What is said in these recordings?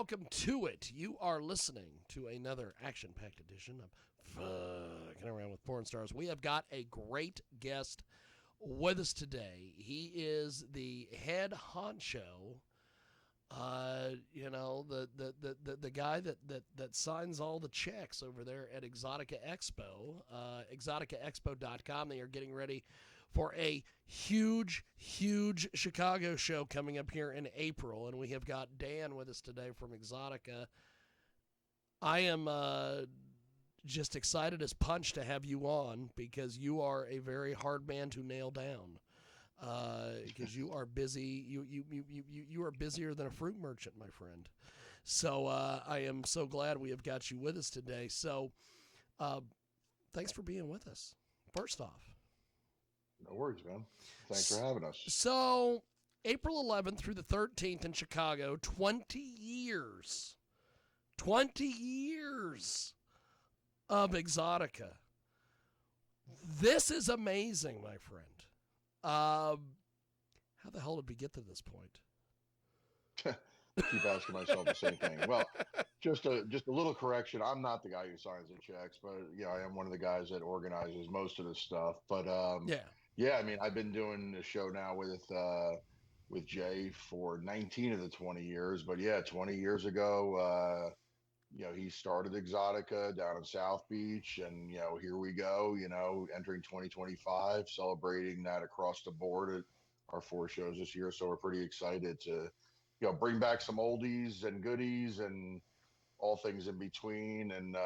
welcome to it. You are listening to another action-packed edition of Fucking Around with Porn Stars. We have got a great guest with us today. He is the head honcho. The guy that signs all the checks over there at Exxxotica Expo, exxxoticaexpo.com. They are getting ready for a huge Chicago show coming up here in April, and we have got Dan with us today from Exxxotica. I am just excited as punch to have you on because you are a very hard man to nail down. Because you are busy, you are busier than a fruit merchant, my friend. So I am so glad we have got you with us today. So thanks for being with us. First off, no worries, man. Thanks for having us. So April 11th through the 13th in Chicago, 20 years of Exxxotica. This is amazing, my friend. How the hell did we get to this point? Keep asking myself the same thing. Well, just a little correction. I'm not the guy who signs the checks, but I am one of the guys that organizes most of this stuff. But I mean, I've been doing the show now with Jay for 19 of the 20 years. But 20 years ago, he started Exxxotica down in South Beach, and here we go, entering 2025, celebrating that across the board at our 4 shows this year. So we're pretty excited to bring back some oldies and goodies and all things in between, and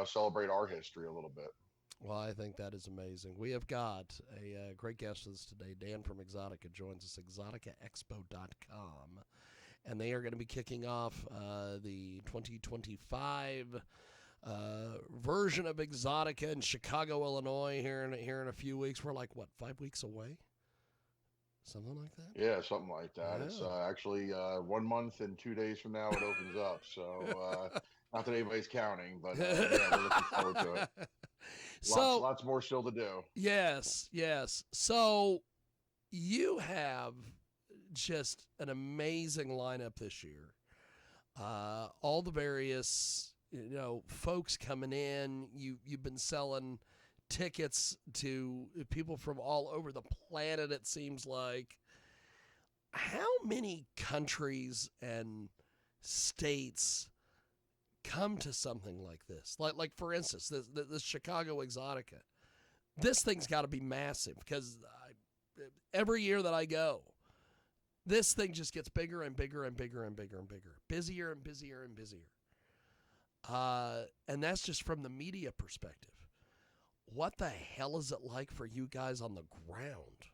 celebrate our history a little bit. Well, I think that is amazing. We have got a great guest with us today. Dan from Exxxotica joins us, exxxoticaexpo.com. And they are going to be kicking off the 2025 version of Exxxotica in Chicago, Illinois here in a few weeks. We're like, 5 weeks away? Something like that? Yeah, something like that. Yeah. It's actually 1 month and 2 days from now it opens up. So not that anybody's counting, but we're looking forward to it. Lots more still to do. Yes. So you have just an amazing lineup this year. All the various, folks coming in. You've been selling tickets to people from all over the planet, it seems like. How many countries and states come to something like this? Like for instance, this Chicago Exxxotica. This thing's got to be massive because every year that I go, this thing just gets bigger and bigger and bigger and bigger and bigger, busier and busier and busier. And that's just from the media perspective. What the hell is it like for you guys on the ground?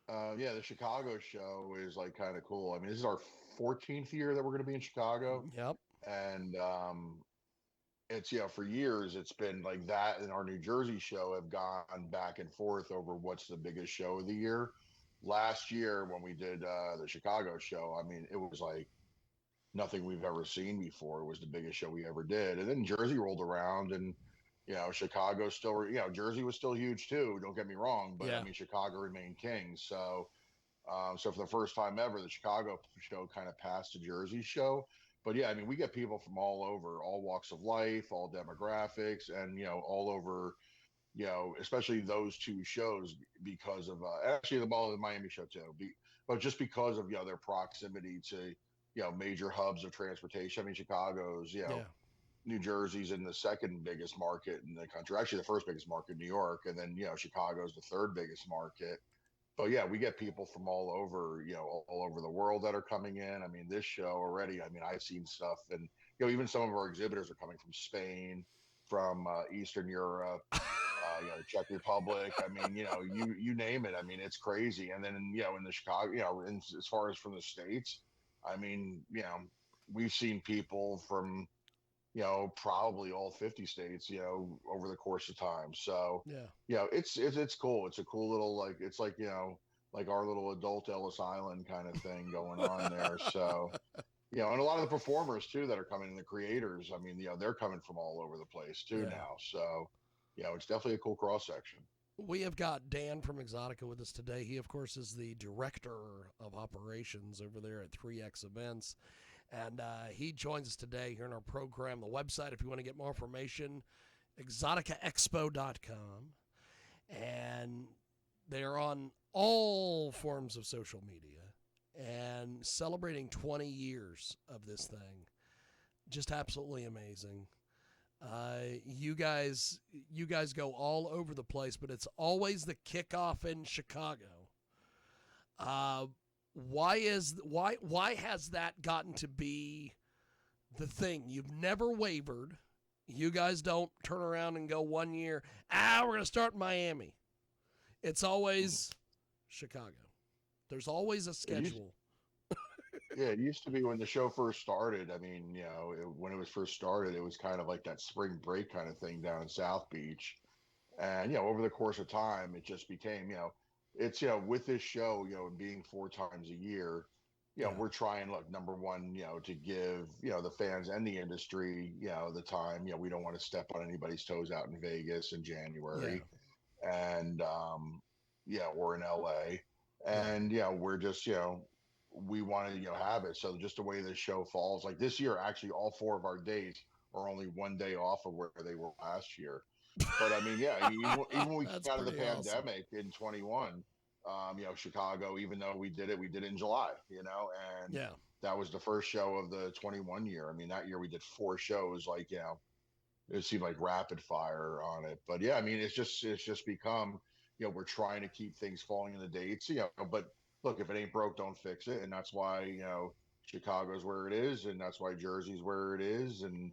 The Chicago show is like kind of cool. I mean, this is our 14th year that we're going to be in Chicago. Yep. And it's, for years, it's been like that. And our New Jersey show have gone back and forth over what's the biggest show of the year. Last year, when we did the Chicago show, I mean, it was like nothing we've ever seen before. It was the biggest show we ever did. And then Jersey rolled around, and Chicago still, Jersey was still huge too. Don't get me wrong, but I mean, Chicago remained king. So, so for the first time ever, the Chicago show kind of passed the Jersey show. But I mean, we get people from all over, all walks of life, all demographics, and all over. Especially those 2 shows because of actually the Miami show too, but just because of their proximity to major hubs of transportation. I mean, Chicago's New Jersey's in the second biggest market in the country, actually the first biggest market, New York, and then Chicago's the third biggest market. But we get people from all over the world that are coming in. I mean, this show already, I mean, I've seen stuff, and even some of our exhibitors are coming from Spain, from Eastern Europe, Czech Republic. I mean, you name it. I mean, it's crazy. And then in the Chicago, as far as from the States, I mean, we've seen people from probably all 50 states, over the course of time. So it's cool. It's a cool little it's like like our little adult Ellis Island kind of thing going on there. So and a lot of the performers too that are coming, the creators, I mean, they're coming from all over the place too now. So it's definitely a cool cross section. We have got Dan from Exxxotica with us today. He, of course, is the director of operations over there at 3X Events. And he joins us today here in our program. The website, if you want to get more information, exxoticaexpo.com. And they're on all forms of social media and celebrating 20 years of this thing. Just absolutely amazing. You guys go all over the place, but it's always the kickoff in Chicago. Why has that gotten to be the thing? You've never wavered. You guys don't turn around and go 1 year, we're going to start in Miami. It's always Chicago. There's always a schedule. Yeah, it used to be when the show first started. I mean, when it was first started, it was kind of like that spring break kind of thing down in South Beach. And, over the course of time, it just became, it's, with this show, being 4 times a year, we're trying, look, number one, to give, the fans and the industry, the time, we don't want to step on anybody's toes out in Vegas in January. And, or in LA. And, we're just, we want to, have it. So just the way the show falls, like this year, actually, all 4 of our dates are only 1 day off of where they were last year. But I mean, even when we came out of the pandemic in 21, Chicago, even though we did it in July, and that was the first show of the 21 year. I mean, that year we did 4 shows, like, it seemed like rapid fire on it. But yeah, I mean, it's just become, we're trying to keep things falling in the dates, but look, if it ain't broke, don't fix it. And that's why, Chicago's where it is. And that's why Jersey's where it is. And,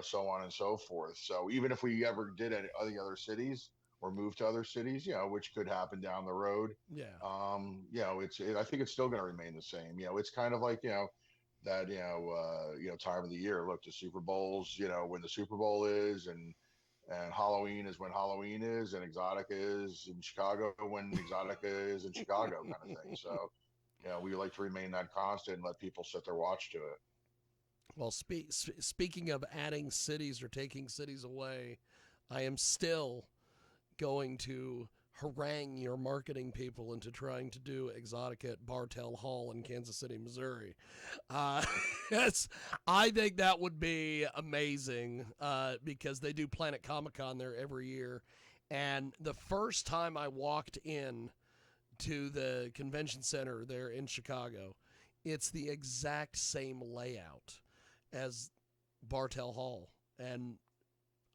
so on and so forth. So even if we ever did any other cities or move to other cities, which could happen down the road. I think it's still going to remain the same. It's kind of like, that, time of the year. Look, the Super Bowls, when the Super Bowl is, and Halloween is when Halloween is, and Exxxotica is in Chicago when Exxxotica is in Chicago, kind of thing. So, we like to remain that constant and let people set their watch to it. Well, speaking of adding cities or taking cities away, I am still going to harangue your marketing people into trying to do Exxxotica at Bartell Hall in Kansas City, Missouri. I think that would be amazing because they do Planet Comic-Con there every year. And the first time I walked in to the convention center there in Chicago, it's the exact same layout as Bartell Hall. And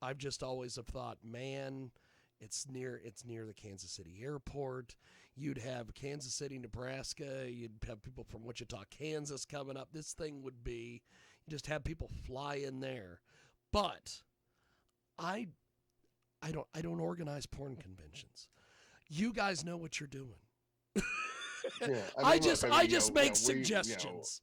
I've just always have thought, man, it's near the Kansas City airport. You'd have Kansas City, Nebraska. You'd have people from Wichita, Kansas coming up. This thing would be, you just have people fly in there. But I don't organize porn conventions. You guys know what you're doing. Yeah, I just make suggestions.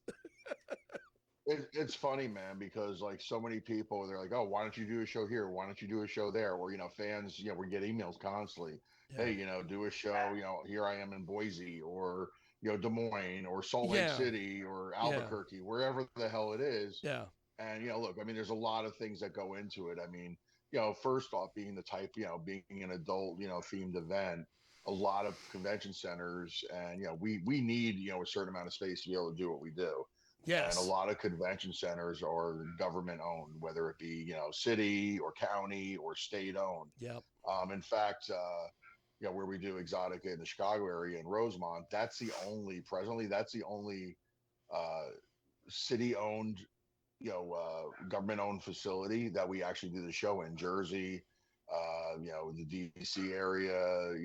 It's funny, man, because like so many people, they're like, oh, why don't you do a show here? Why don't you do a show there? Or, fans, we get emails constantly. Hey, do a show, here I am in Boise or, Des Moines or Salt Lake City or Albuquerque, wherever the hell it is. Yeah. And, look, I mean, there's a lot of things that go into it. I mean, first off, being the type, being an adult, themed event, a lot of convention centers and, we need, a certain amount of space to be able to do what we do. Yes. And a lot of convention centers are government owned, whether it be, city or county or state owned. Yep. In fact, where we do Exxxotica in the Chicago area in Rosemont, that's the only city owned, government owned facility that we actually do the show in. Jersey, the DC area,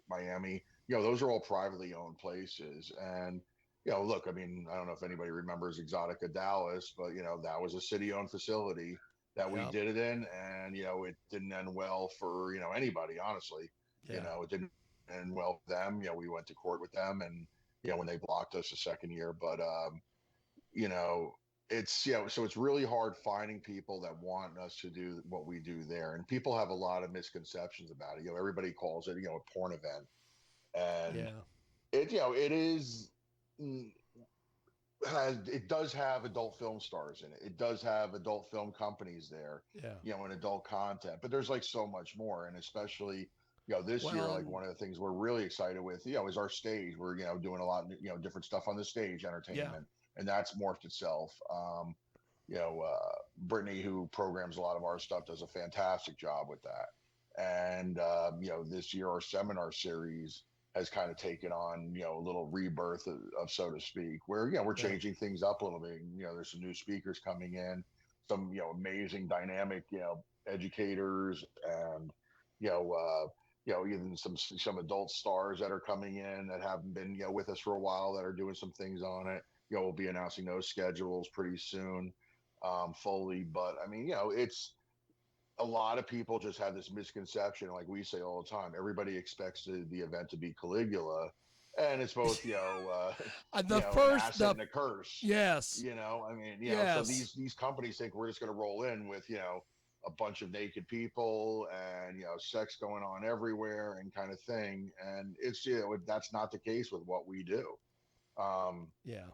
Miami, those are all privately owned places. And look, I mean, I don't know if anybody remembers Exxxotica Dallas, but, that was a city-owned facility that we did it in. And, it didn't end well for, anybody, honestly. It didn't end well for them. We went to court with them and, when they blocked us the second year. But, it's, so it's really hard finding people that want us to do what we do there. And people have a lot of misconceptions about it. Everybody calls it, a porn event. And it is... it does have adult film stars in it. It does have adult film companies there, and adult content, but there's like so much more. And especially This year, Well, like and one of the things we're really excited with, is our stage. We're, doing a lot, different stuff on the stage, yeah, entertainment, and that's morphed itself. Brittany, who programs a lot of our stuff, does a fantastic job with that. And, this year, our seminar series has kind of taken on, a little rebirth of, so to speak, where, we're yeah, changing things up a little bit. There's some new speakers coming in, some, amazing dynamic, educators and, you know, even some adult stars that are coming in that haven't been, with us for a while that are doing some things on it. We'll be announcing those schedules pretty soon, fully. But I mean, it's a lot of people just have this misconception, like we say all the time. Everybody expects the event to be Caligula, and it's both, the an first asset the and a curse. yes, I mean, so yes, these companies think we're just going to roll in with, a bunch of naked people and, sex going on everywhere and kind of thing. And it's, that's not the case with what we do. Um, yeah,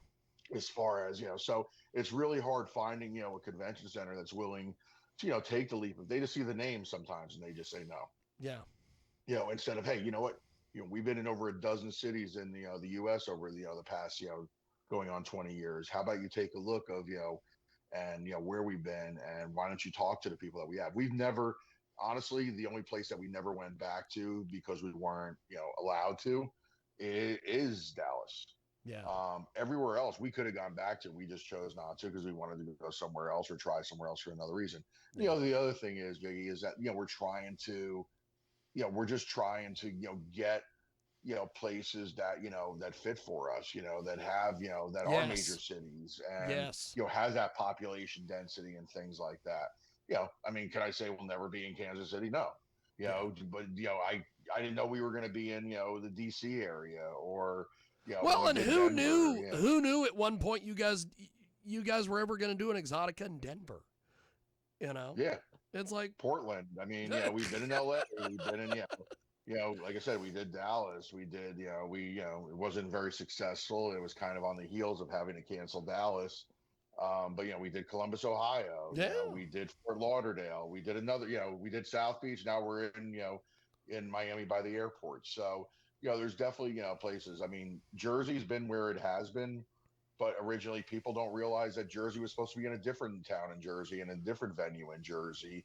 as far as, so it's really hard finding, a convention center that's willing to, take the leap. If they just see the name sometimes and they just say no, yeah, instead of, hey, you know what, we've been in over a dozen cities in the U.S. over the past, going on 20 years. How about you take a look of, and where we've been, and why don't you talk to the people that we have? We've never, honestly, the only place that we never went back to because we weren't, allowed to, is Dallas. yeah, Everywhere else we could have gone back to, we just chose not to because we wanted to go somewhere else or try somewhere else for another reason. yeah, The other thing is, Biggie, is that we're trying to, we're just trying to, get, places that, that fit for us, that have, that are major yes, cities and, yes, has that population density and things like that. I mean, can I say we'll never be in Kansas City? No. yeah. But I didn't know we were going to be in, the DC area, or, when Well, we and did who Denver, knew? Who knew at one point you guys were ever going to do an Exxxotica in Denver? You know, yeah, it's like, Portland. I mean, we've been in LA, we've been in, like I said, we did Dallas. We did, it wasn't very successful. It was kind of on the heels of having to cancel Dallas. But, we did Columbus, Ohio. yeah, We did Fort Lauderdale. We did another, we did South Beach. Now we're in, in Miami by the airport. So, there's definitely, places. I mean, Jersey's been where it has been, but originally people don't realize that Jersey was supposed to be in a different town in Jersey and a different venue in Jersey.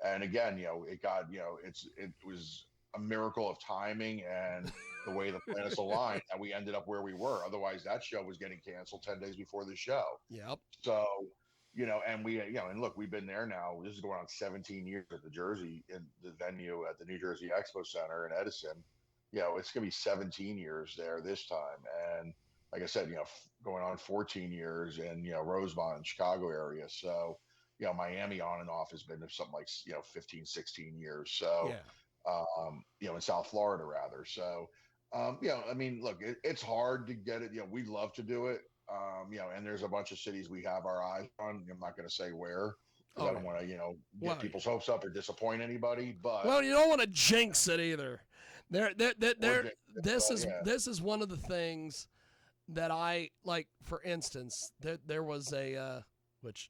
And again, it got, it was a miracle of timing and the way the planets aligned that we ended up where we were. Otherwise, that show was getting canceled 10 days before the show. yep, So, and we, and look, we've been there now. This is going on 17 years at the Jersey, in the venue at the New Jersey Expo Center in Edison. It's going to be 17 years there this time. And like I said, going on 14 years in, Rosemont and Chicago area. So, Miami on and off has been something like, 15, 16 years. So, yeah. in South Florida rather. So, I mean, look, it's hard to get it. We'd love to do it. And there's a bunch of cities we have our eyes on. I'm not going to say where because I Oh don't yeah. want to, get Well, people's hopes up or disappoint anybody. But well, you don't want to jinx it either. or yeah, This is one of the things that I like. For instance, there was a which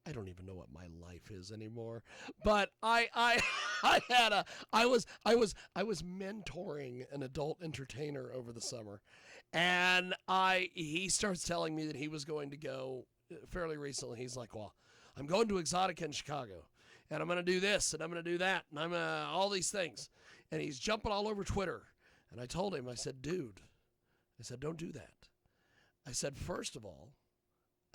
I don't even know what my life is anymore. But I had a I was mentoring an adult entertainer over the summer, and he starts telling me that he was going to go fairly recently. He's like, "Well, I'm going to Exxxotica in Chicago, and I'm going to do this, and I'm going to do that, and I'm all these things." And he's jumping all over Twitter. And I told him, I said, "Dude," I said, "don't do that." I said, "First of all,"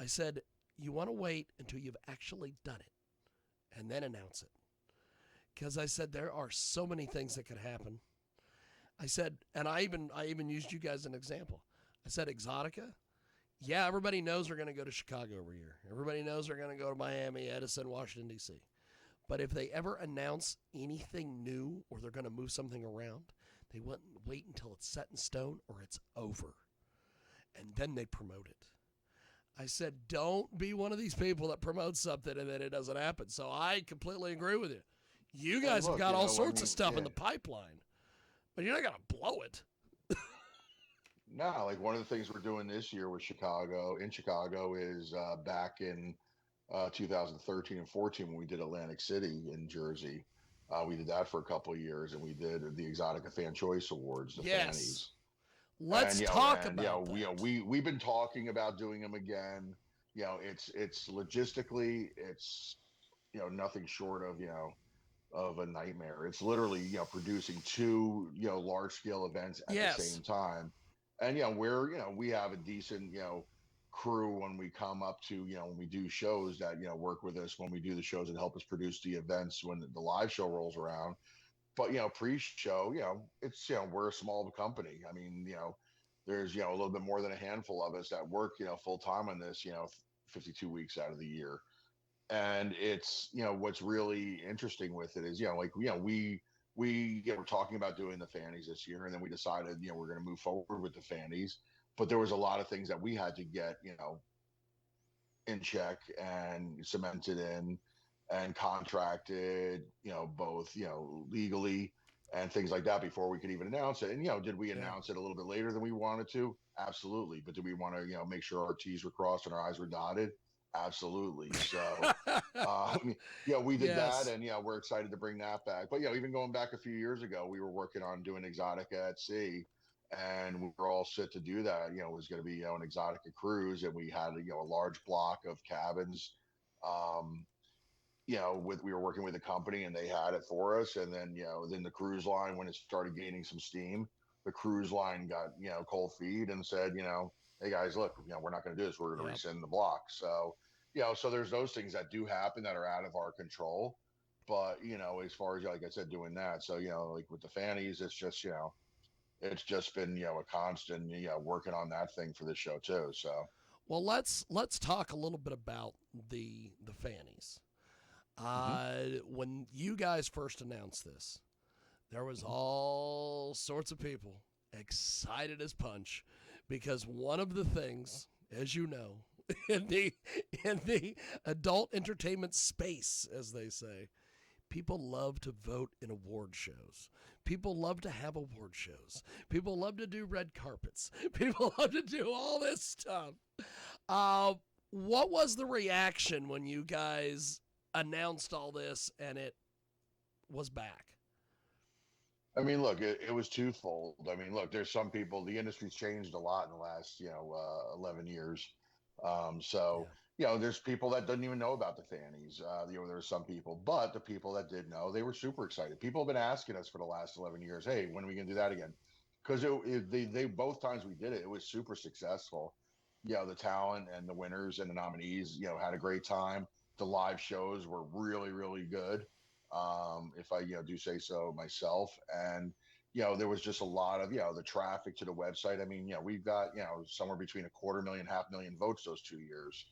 I said, "you want to wait until you've actually done it and then announce it." Because I said, there are so many things that could happen. I said, and I even used you guys as an example. I said, Exxxotica, yeah, everybody knows they're going to go to Chicago every year. Everybody knows they're going to go to Miami, Edison, Washington, D.C. But if they ever announce anything new or they're going to move something around, they wait until it's set in stone or it's over. And then they promote it. I said, don't be one of these people that promotes something and then it doesn't happen. So I completely agree with you. You and guys have look, got all I sorts of mean, stuff in yeah. the pipeline, but you're not going to blow it. No, like one of the things we're doing this year with Chicago is back in 2013 and 14 when we did Atlantic City in Jersey. We did that for a couple of years, and we did the Exotica Fan Choice Awards, the Yes. Fannies. Let's talk And about that. we've been talking about doing them again. It's logistically, it's nothing short of of a nightmare. It's literally producing two large scale events at the Yes. same time. And we're we have a decent crew when we come up to when we do shows that work with us when we do the shows and help us produce the events when the live show rolls around. But pre-show, it's we're a small company. I mean, there's a little bit more than a handful of us that work full time on this 52 weeks out of the year. And it's what's really interesting with it is like we we're talking about doing the Fannies this year, and then we decided we're going to move forward with the Fannies. But there was a lot of things that we had to get in check and cemented in and contracted, both, legally and things like that before we could even announce it. And, did we Yeah. announce it a little bit later than we wanted to? Absolutely. But did we want to, make sure our T's were crossed and our I's were dotted? Absolutely. So, we did that, Yes. and we're excited to bring that back. But even going back a few years ago, we were working on doing Exotica at Sea, and we were all set to do that. It was going to be an Exotica cruise, and we had a large block of cabins. Um, with we were working with a company, and they had it for us. And then then the cruise line, when it started gaining some steam, the cruise line got cold feet and said, hey guys, look, we're not going to do this. We're going to Yep. rescind the block. So so there's those things that do happen that are out of our control. But as far as like I said, doing that, so like with the Fannies, it's just it's just been a constant working on that thing for this show too. So Well, let's talk a little bit about the Fannies. mhm, When you guys first announced this, there was mhm. all sorts of people excited as punch because one of the things, as you know, in the adult entertainment space, as they say, people love to vote in award shows. People love to have award shows. People love to do red carpets. People love to do all this stuff. Uh, what was the reaction when you guys announced all this and it was back? I mean, look, it was twofold. I mean, look, there's some people. The industry's changed a lot in the last 11 years. So Yeah. there's people that didn't even know about the Fannies. There's some people, but the people that did know, they were super excited. People have been asking us for the last 11 years, hey, when are we gonna do that again? Because they both times we did it, it was super successful. The talent and the winners and the nominees, had a great time. The live shows were really, really good, if I do say so myself. And there was just a lot of the traffic to the website. I mean, we've got somewhere between a quarter million, 500,000 votes those 2 years,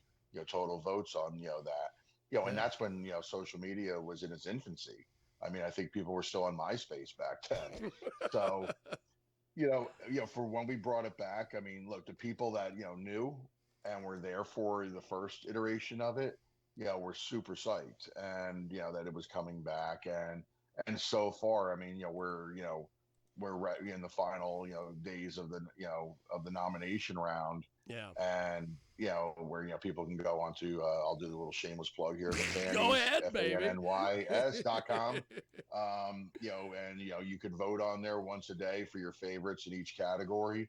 total votes on that. And Yeah. that's when social media was in its infancy. I mean, I think people were still on MySpace back then. So for when we brought it back, I mean, look, the people that knew and were there for the first iteration of it, were super psyched, and that it was coming back. And so far, I mean, we're right in the final days of the nomination round, Yeah. and where people can go on to I'll do the little shameless plug here, the Go Fannies, ahead, baby. FANNYS.com. And you could vote on there once a day for your favorites in each category.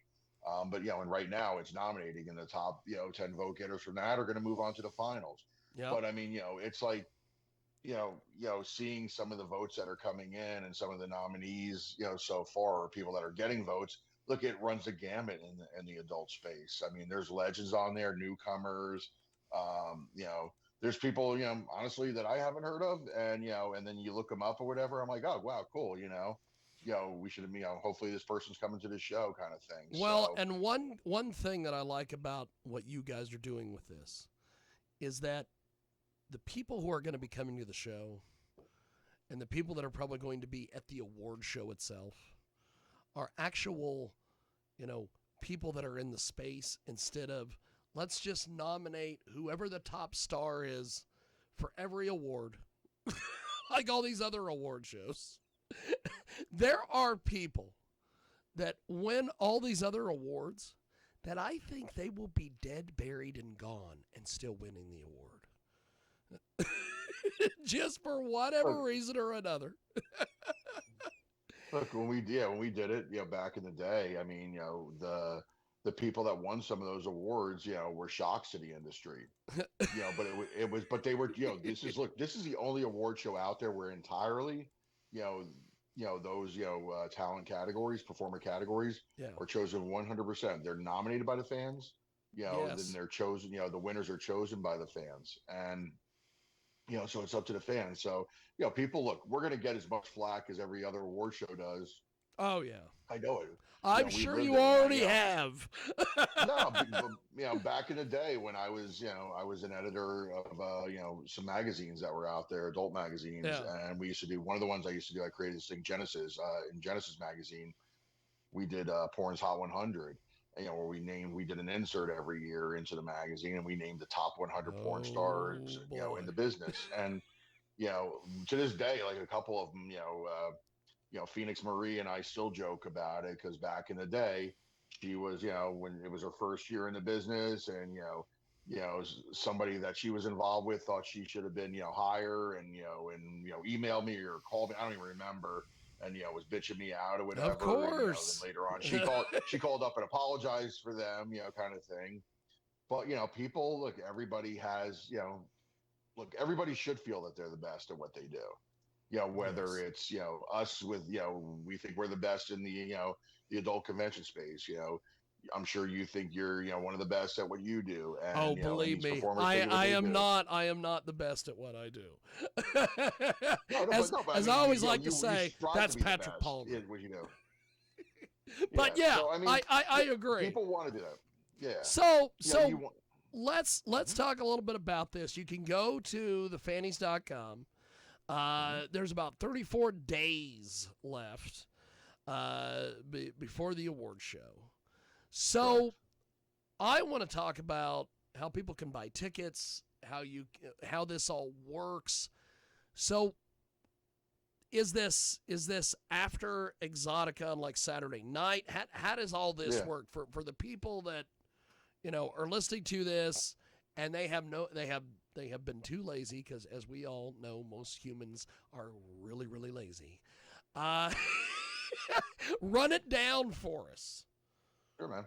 But and right now it's nominating, and the top 10 vote getters from that are going to move on to the finals. Yep. But I mean, it's like seeing some of the votes that are coming in and some of the nominees, so far, or people that are getting votes. Look, it runs the gamut in the adult space. I mean, there's legends on there, newcomers. There's people, honestly, that I haven't heard of, and and then you look them up or whatever. I'm like, oh wow, cool. We should, hopefully this person's coming to the show, kind of thing. Well, So, and one thing that I like about what you guys are doing with this is that the people who are going to be coming to the show and the people that are probably going to be at the award show itself are actual, people that are in the space instead of let's just nominate whoever the top star is for every award, like all these other award shows. There are people that win all these other awards that I think they will be dead, buried, and gone and still winning the award. just for whatever Look, reason or another. look, when we did it, back in the day, I mean, the people that won some of those awards, were shocks to the industry. But but they were, this is the only award show out there where entirely, you know, those, talent categories, performer categories Yeah. are chosen 100%. They're nominated by the fans, then Yes. they're chosen, the winners are chosen by the fans. And, so it's up to the fans. So, people, look, we're going to get as much flack as every other award show does. Oh yeah. I know it. I'm We've sure lived you it. And already have. no, but, back in the day when I was, I was an editor of, some magazines that were out there, adult magazines, Yeah. and we used to do one of the ones I used to do. I created this thing, Genesis, in Genesis magazine. We did Porn's Hot 100, where we did an insert every year into the magazine, and we named the top 100 porn stars, Oh boy. in the business. And to this day, like a couple of them, Phoenix Marie and I still joke about it because back in the day, she was, when it was her first year in the business, and somebody that she was involved with thought she should have been, higher, and emailed me or called me. I don't even remember, and was bitching me out or Of whatever. And then course. later on, she called up and apologized for them, kind of thing. But people, look, everybody has, look, everybody should feel that they're the best at what they do. Whether Yes. it's, us with, we think we're the best in the, the adult convention space, I'm sure you think you're, one of the best at what you do. Oh, And, and believe these me, performers I think what I they am do. not I am not the best at what I do. No, no, as but I as I mean, always like to you say, strive to that's be the Patrick best Palmer. in what you do. Yeah. But yeah, So, I mean, I agree. people want to do that. Yeah. So You so want, let's mhm, talk a little bit about this. You can go to thefannies.com. mhm. There's about 34 days left before the award show. Correct. So I want to talk about how people can buy tickets, how this all works. So is this after Exxxotica on like Saturday night? How does all this Yeah. work for the people that are listening to this and they have been too lazy because as we all know, most humans are really really lazy. Uh, run it down for us. Sure, man.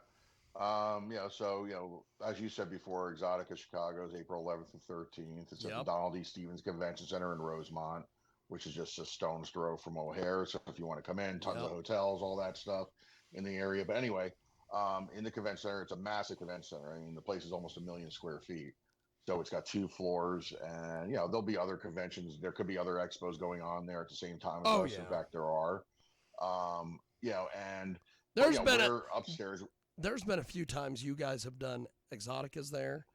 So, as you said before, Exotica Chicago is April 11th and 13th. It's at the Yep. Donald D. Stevens Convention Center in Rosemont, which is just a stone's throw from O'Hare. So if you want to come in, tons of Yep. hotels, all that stuff in the area. But anyway, in the convention center, it's a massive convention center. I mean, the place is almost 1 million square feet. So it's got 2 floors, and there'll be other conventions. There could be other expos going on there at the same time as Oh us. In yeah. fact, there are. And but There's been a we're upstairs. there's been a few times you guys have done Exoticas there,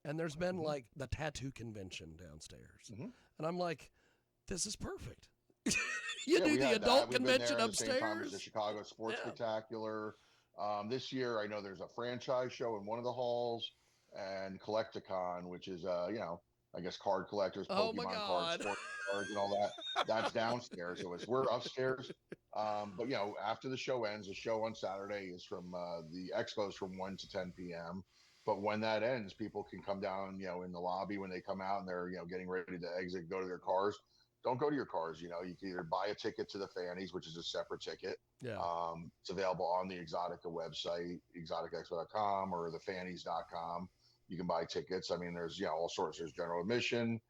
and there's been Mhm. like the tattoo convention downstairs, Hmm. and I'm like, this is perfect. You Yeah, do we the had that. adult We've been convention there at the same time as the upstairs. Chicago Sports Yeah. Spectacular. This year, I know there's a franchise show in one of the halls, and Collecticon, which is, I guess card collectors, Oh my Pokemon cards, God. sports cards, and all that. That's downstairs. So we're upstairs. But after the show ends, the show on Saturday is from the expos from 1 to 10 p.m. But when that ends, people can come down, in the lobby when they come out and they're, getting ready to exit, go to their cars. Don't go to your cars. You can either buy a ticket to the Fannies, which is a separate ticket. Yeah. It's available on the Exxxotica website, exxoticaexpo.com or thefannies.com. You can buy tickets. I mean, there's, all sorts. There's general admission,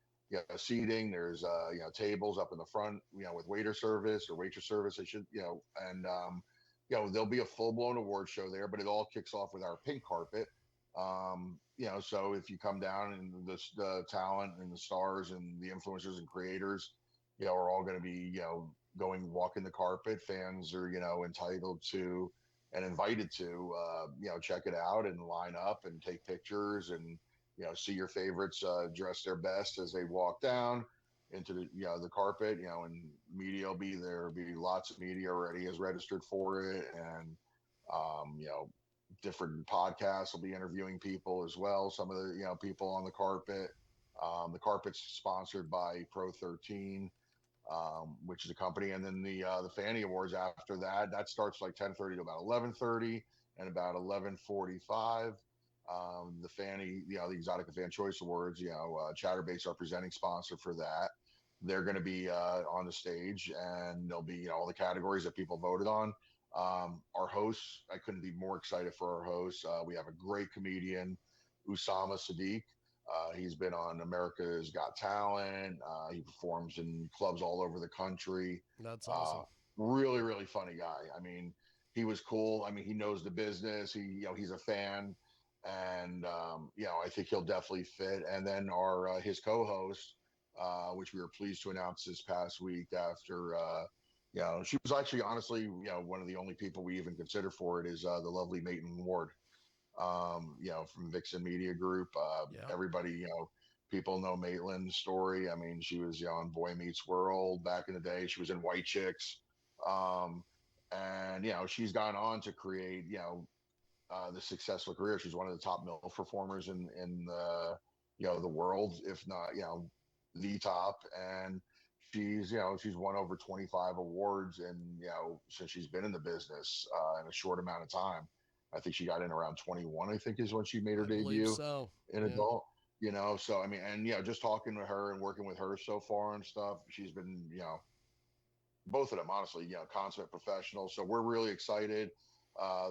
seating. There's, tables up in the front, with waiter service or waitress service. They should, and, there'll be a full blown award show there, but it all kicks off with our pink carpet. So if you come down and the talent and the stars and the influencers and creators, are all going to be, going walking the carpet. Fans are, entitled to and invited to, check it out and line up and take pictures and, see your favorites dress their best as they walk down into the carpet, and media will be there. There'll be lots of media already is registered for it. And, different podcasts will be interviewing people as well. Some of the, people on the carpet. The carpet's sponsored by Pro 13, which is a company, and then the Fanny Awards after that starts like 10:30 to about 11:30, and about 11:45. The Fanny, the Exotica Fan Choice Awards, Chatterbait's our presenting sponsor for that. They're going to be on the stage, and there'll be all the categories that people voted on. Our hosts, I couldn't be more excited for our hosts. We have a great comedian, Usama Sadiq. He's been on America's Got Talent. He performs in clubs all over the country. That's Uh, awesome. Really, really funny guy. I mean, he was cool. I mean, he knows the business. He's a fan, and I think he'll definitely fit. And then our his co-host, which we were pleased to announce this past week after. She was actually honestly, one of the only people we even consider for it is the lovely Maitland Ward, from Vixen Media Group. Yeah. Everybody, people know Maitland's story. I mean, she was on Boy Meets World back in the day. She was in White Chicks. Um, and, she's gone on to create, the successful career. She's one of the top MILF performers in the world, if not, the top. And she's won over 25 awards, and since she's been in the business in a short amount of time. I think she got in around 21, I think is when she made her I believe debut so. in Yeah. adult. So I mean, and just talking to her and working with her so far and stuff, she's been, both of them, honestly, consummate professionals. So we're really excited.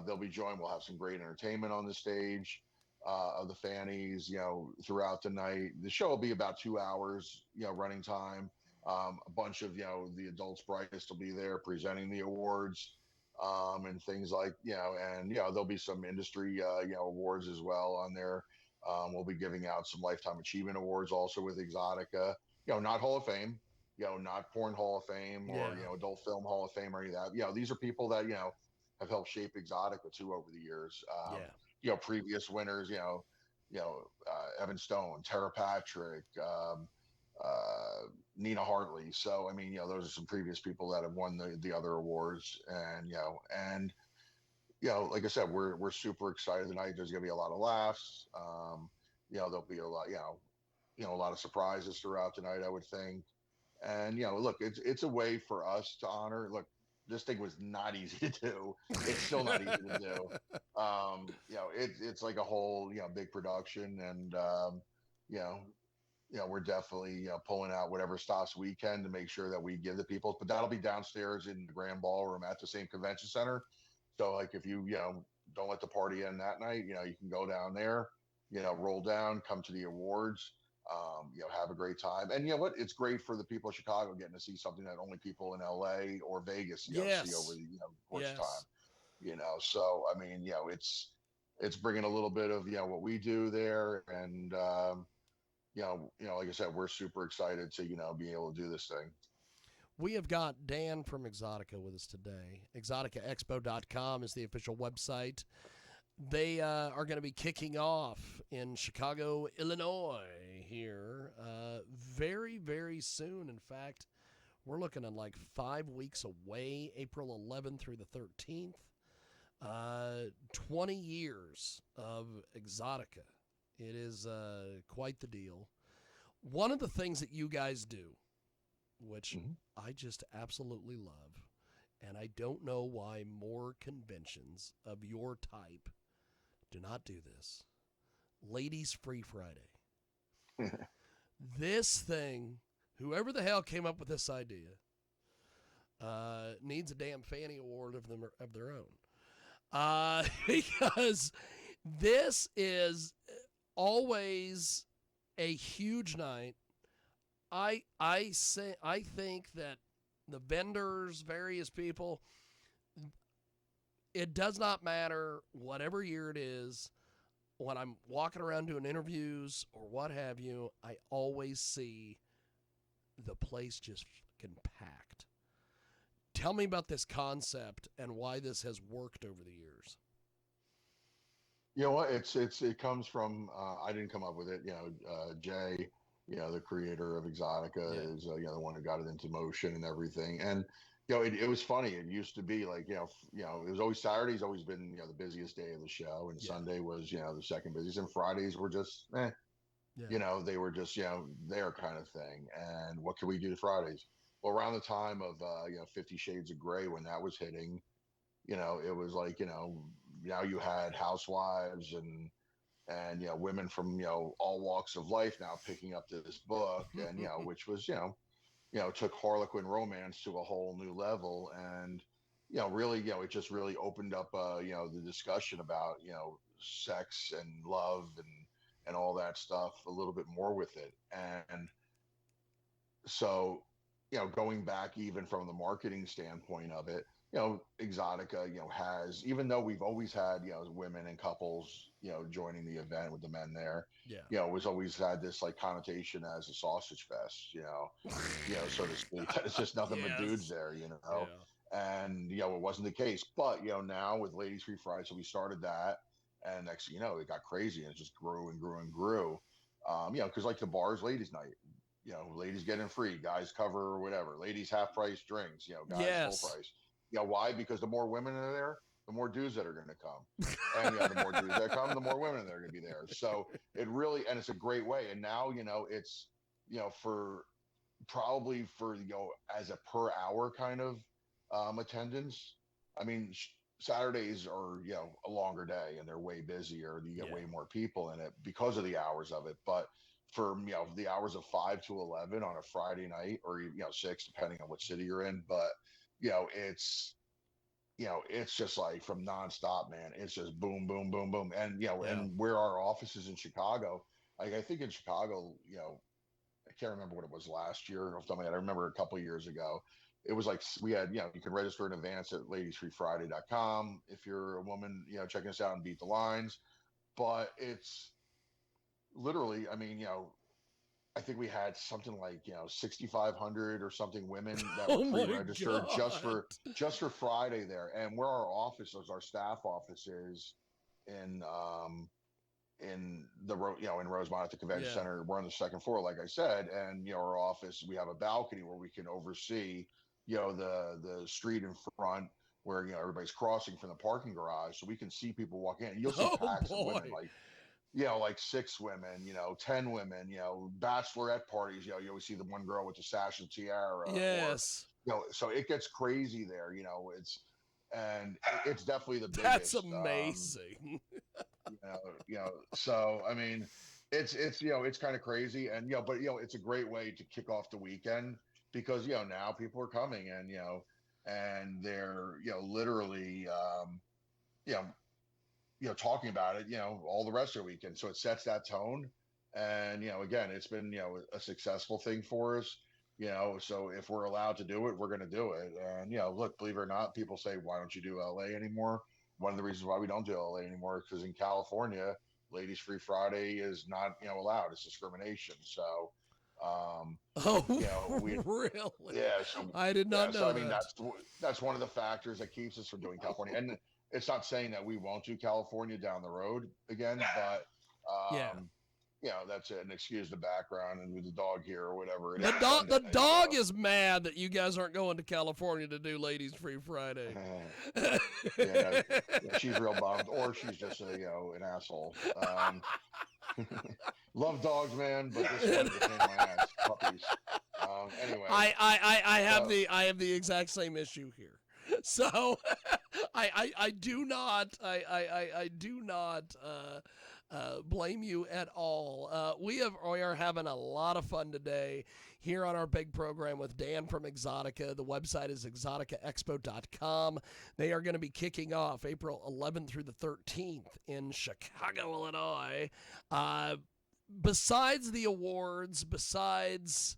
They'll be joined. We'll have some great entertainment on the stage of the Fannies, throughout the night. The show will be about 2 hours, running time. A bunch of, the adults brightest will be there presenting the awards, and things like, and, there'll be some industry, awards as well on there. We'll be giving out some Lifetime Achievement Awards also with Exotica, not Hall of Fame, not Porn Hall of Fame or, Yeah. Adult Film Hall of Fame or any of that. These are people that, have helped shape Exotica too over the years. Yeah. Previous winners, Evan Stone, Tara Patrick, Nina Hartley. So, I mean, those are some previous people that have won the other awards, and like I said, we're super excited tonight. There's going to be a lot of laughs. There'll be a lot, a lot of surprises throughout the night, I would think. And look, it's a way for us to honor. Look, this thing was not easy to do. It's still not easy to do. It's like a whole big production, and we're definitely pulling out whatever stops we can to make sure that we give the people. But that'll be downstairs in the grand ballroom at the same convention center. So like if you don't let the party end that night, you can go down there, roll down, come to the awards, have a great time. And you know what? It's great for the people of Chicago getting to see something that only people in LA or Vegas, see over Yes. the course of time. Yes. So I mean, it's bringing a little bit of what we do there, and like I said, we're super excited to be able to do this thing. We have got Dan from Exxxotica with us today. Exxxoticaexpo.com is the official website. They are going to be kicking off in Chicago, Illinois here very, very soon. In fact, we're looking at like 5 weeks away, April 11th through the 13th. 20 years of Exxxotica. It is quite the deal. One of the things that you guys do, which I just absolutely love, and I don't know why more conventions of your type do not do this. Ladies Free Friday. This thing, whoever the hell came up with this idea, needs a damn Fanny Award of their own. Because this is always a huge night. I think that the vendors, various people, it does not matter whatever year it is. When I'm walking around doing interviews or what have you, I always see the place just fucking packed. Tell me about this concept and why this has worked over the years. You know what? It comes from I didn't come up with it. Jay, the creator of Exxxotica, is the one who got it into motion and everything. And it was funny. It used to be like it was always Saturday's always been the busiest day of the show, and Sunday was the second busiest, and Fridays were just they were just their kind of thing. And what can we do Fridays? Well, around the time of 50 Shades of Grey, when that was hitting, it was like now you had Housewives and and women from all walks of life now picking up this book, and which was took Harlequin romance to a whole new level, and really it just really opened up the discussion about sex and love and all that stuff a little bit more with it. And so going back even from the marketing standpoint of it, Exxxotica has, even though we've always had women and couples joining the event with the men there, Yeah. it was always had this like connotation as a sausage fest, so to speak. It's just nothing but dudes Yes. there, Yeah. and it wasn't the case. But now with Ladies Free Friday, so we started that, and next thing you know, it got crazy, and it just grew and grew and grew. Because like the bars, ladies' night, ladies getting free, guys cover or whatever, ladies half price drinks, guys full Yes. price. Why? Because the more women are there, the more dudes that are going to come, and the more dudes that come, the more women that are going to be there. So it really, and it's a great way. And now it's for probably for as a per hour kind of attendance. I mean, Saturdays are a longer day, and they're way busier. You get Yeah. way more people in it because of the hours of it. But for the hours of 5 to 11 on a Friday night, or 6, depending on what city you're in, but it's it's just like from nonstop, man. It's just boom, boom, boom, boom, and Yeah. and where our office is in Chicago, like I think in Chicago, I can't remember what it was last year off the top of my head. I remember a couple of years ago, it was like we had, you can register in advance at ladiesfreefriday.com if you're a woman, checking us out and beat the lines. But it's literally, I mean, I think we had something like 6,500 or something women that were Oh my pre-registered God. just for Friday there. And where our office is, our staff office is in in the in Rosemont at the convention Yeah. center. We're on the second floor, like I said, and our office, we have a balcony where we can oversee the street in front where everybody's crossing from the parking garage, so we can see people walk in. You'll see Oh packs of women, boy. like like 6 women, 10 women, bachelorette parties. You always see the one girl with the sash and tiara, or Yes. so it gets crazy there. It's definitely the That's biggest. amazing. So I mean, it's it's kind of crazy, and but it's a great way to kick off the weekend, because now people are coming, and and they're literally you know talking about it all the rest of the weekend, so it sets that tone. And again, it's been a successful thing for us. So if we're allowed to do it, we're going to do it. And look, believe it or not, people say, why don't you do LA anymore? One of the reasons why we don't do LA anymore is because in California, Ladies Free Friday is not allowed. It's discrimination. So Oh, we really? yeah so I did not so know I mean, that. that's one of the factors that keeps us from doing California. And it's not saying that we won't do California down the road again, but Yeah. that's it. And excuse the background and with the dog here or whatever it is The dog, Sunday. the dog is mad that you guys aren't going to California to do Ladies Free Friday. Yeah, she's real bummed, or she's just an asshole. Love dogs, man, but this one is a pain in my ass. Puppies. Anyway, so I have the exact same issue here. So I do not I do not blame you at all. We are having a lot of fun today here on our big program with Dan from Exxxotica. The website is exxxoticaexpo.com. They are going to be kicking off April 11th through the 13th in Chicago, Illinois. Besides the awards, besides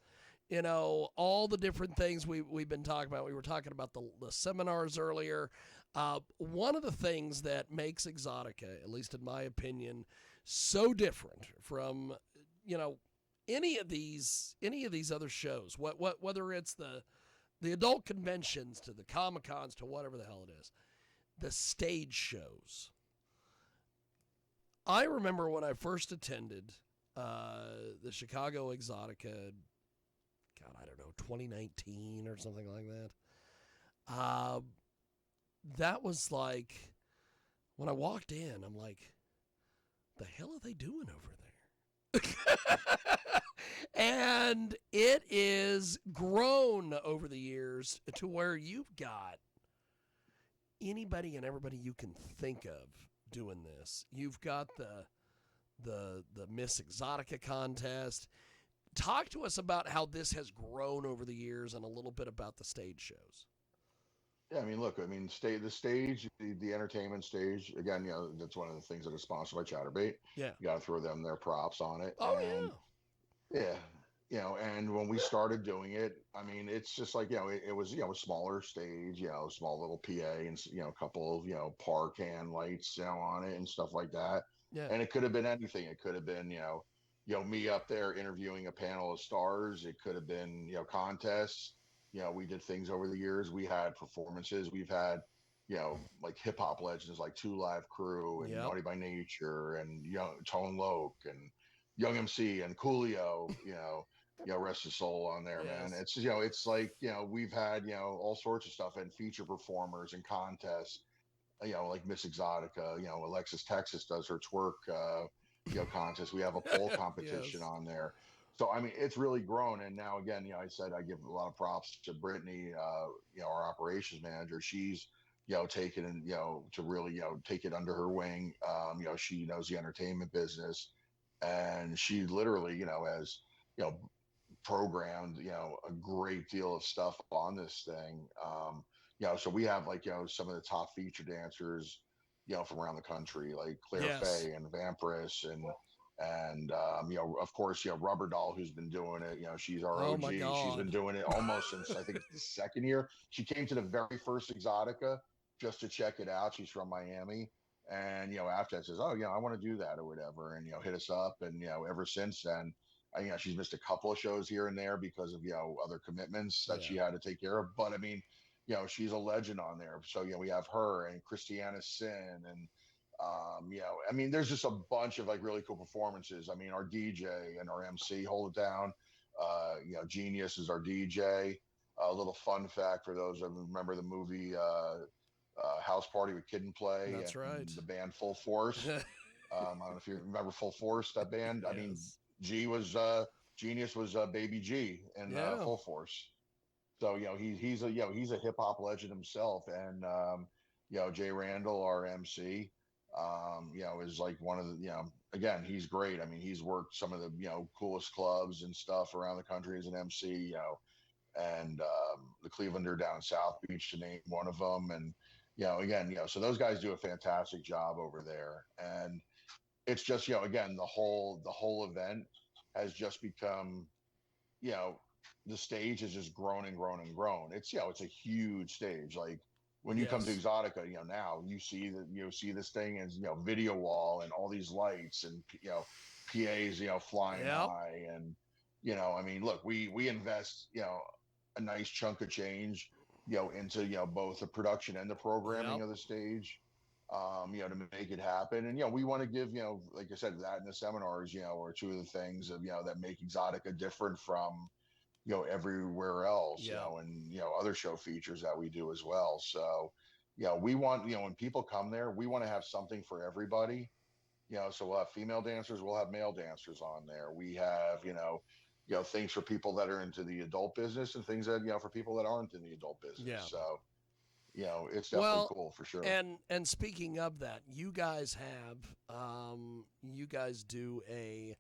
all the different things we've been talking about. We were talking about the seminars earlier. One of the things that makes Exxxotica, at least in my opinion, so different from any of these other shows, whether it's the adult conventions to the Comic-Cons to whatever the hell it is, the stage shows. I remember when I first attended the Chicago Exxxotica, God, I don't know, 2019 or something like that. That was like, when I walked in, I'm like, the hell are they doing over there? And it is grown over the years to where you've got anybody and everybody you can think of doing this. You've got the the Miss Exxxotica contest. Talk to us about how this has grown over the years and a little bit about the stage shows. Yeah, I mean, look, I mean, the stage, the entertainment stage. Again, that's one of the things that is sponsored by ChatterBait. Yeah. You got to throw them their props on it, Oh and yeah, and when we started doing it, I mean, it's just like, it was, a smaller stage, small little PA and, a couple of, par can lights, on it and stuff like that. yeah, And it could have been anything. It could have been, me up there interviewing a panel of stars. It could have been, contests. We did things over the years. We had performances. We've had, like hip hop legends like Two Live Crew and yeah, Naughty by Nature and, Tone Loc and Young MC and Coolio, rest his soul on there, man. yes, It's, it's like, we've had, all sorts of stuff and feature performers and contests, like Miss Exxxotica, Alexis Texas does her twerk, contest. We have a pole competition yes, on there. So, I mean, it's really grown. And now, again, I said I give a lot of props to Brittany, our operations manager. She's, taken and, to really, take it under her wing. She knows the entertainment business, and she literally, has, you know, programmed, a great deal of stuff on this thing. So we have like, some of the top feature dancers, from around the country, like Claire yes. Faye and Vampirous and of course, Rubber Doll, who's been doing it. She's our Oh my OG. She's been God. doing it almost since I think it's the second year. She came to the very first Exotica just to check it out. She's from Miami. And, after that says, oh, I want to do that or whatever. And, hit us up. And, ever since then, she's missed a couple of shows here and there because of, other commitments that Yeah. she had to take care of. But I mean, she's a legend on there. So, we have her and Christiana Sin and, I mean, there's just a bunch of like really cool performances. I mean, our DJ and our MC hold it down. Genius is our DJ. A little fun fact for those that remember the movie House Party with Kid and Play That's right. and the band Full Force. I don't know if you remember Full Force, that band. I mean, yes. G was Genius was Baby G in Yeah. Full Force. So he's a hip hop legend himself, and Jay Randall, our MC, is like one of the again, he's great. I mean, he's worked some of the coolest clubs and stuff around the country as an MC, and the Clevelander down South Beach to name one of them, and again, so those guys do a fantastic job over there, and it's just again, the whole event has just become, you know the stage has just grown and grown and grown. It's a huge stage. Like when you come to Yes. Exotica, now you see that see this thing as video wall and all these lights and PAs flying Yep. high, and I mean, look, we invest a nice chunk of change into both the production and the programming Yep. of the stage, to make it happen. And we want to give like I said, that in the seminars are two of the things of that make Exotica different from everywhere else, Yeah. and other show features that we do as well. So we want when people come there, we want to have something for everybody. So we'll have female dancers, we'll have male dancers on there. We have things for people that are into the adult business and things that for people that aren't in the adult business. Yeah. So it's definitely Well, cool for sure. and speaking of that, you guys do a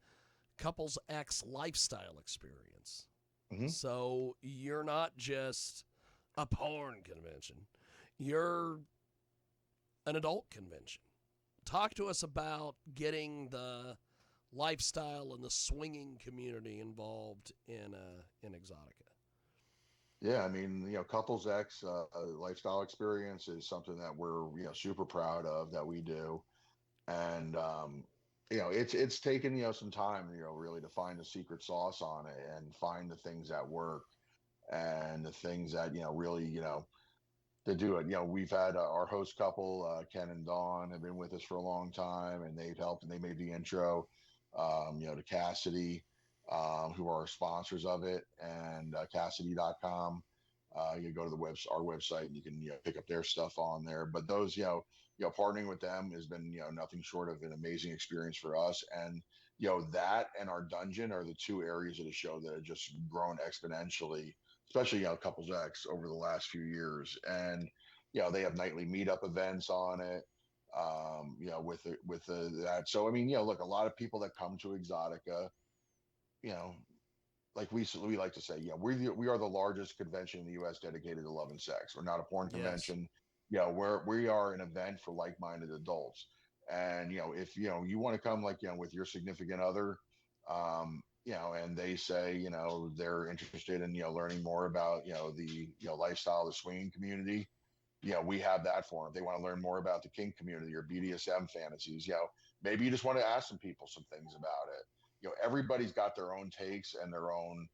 couples X lifestyle experience. Hmm. So you're not just a porn convention. You're an adult convention. Talk to us about getting the lifestyle and the swinging community involved in Exotica. Yeah, I mean, Couples X lifestyle experience is something that we're super proud of that we do, and it's taken some time really to find the secret sauce on it and find the things that work and the things that really to do it. We've had our host couple, Ken and Dawn, have been with us for a long time, and they've helped and they made the intro, to Cassidy, who are our sponsors of it, and Cassidy.com. You go to our website, and you can pick up their stuff on there. But those, partnering with them has been nothing short of an amazing experience for us. And that and our dungeon are the two areas of the show that have just grown exponentially, especially Couples X over the last few years. And they have nightly meetup events on it. that. So, I mean, look, a lot of people that come to Exxxotica, you know, like we like to say, we are the largest convention in the U.S. dedicated to love and sex. We're not a porn Yes. convention. We are an event for like-minded adults. And if you want to come, like with your significant other, and they say they're interested in learning more about the lifestyle of the swinging community, we have that for them. If they want to learn more about the kink community or BDSM fantasies, maybe you just want to ask some people some things about it. Everybody's got their own takes and their own,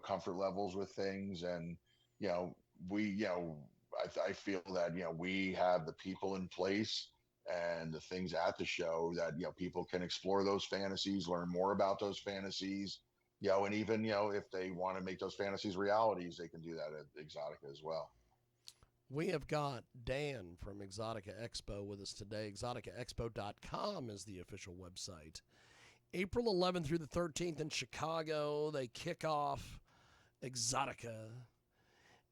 comfort levels with things. And, you know, we, I feel that, we have the people in place and the things at the show that, people can explore those fantasies, learn more about those fantasies, and even, if they want to make those fantasies realities, they can do that at Exxxotica as well. We have got Dan from Exxxotica Expo with us today. Exxxoticaexpo.com is the official website. April 11th through the 13th in Chicago, they kick off Exxxotica.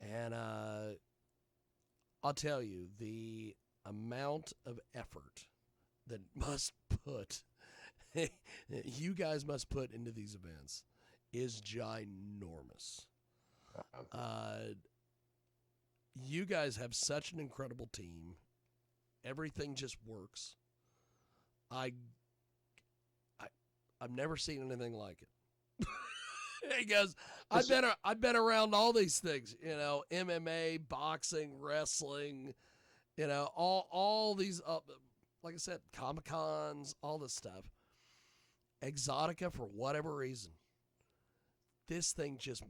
And I'll tell you, the amount of effort that you guys must put into these events is ginormous. You guys have such an incredible team. Everything just works. I've never seen anything like it. He goes, I've been around all these things, MMA, boxing, wrestling, all these, like I said, Comic Cons, all this stuff. Exxxotica, for whatever reason, this thing just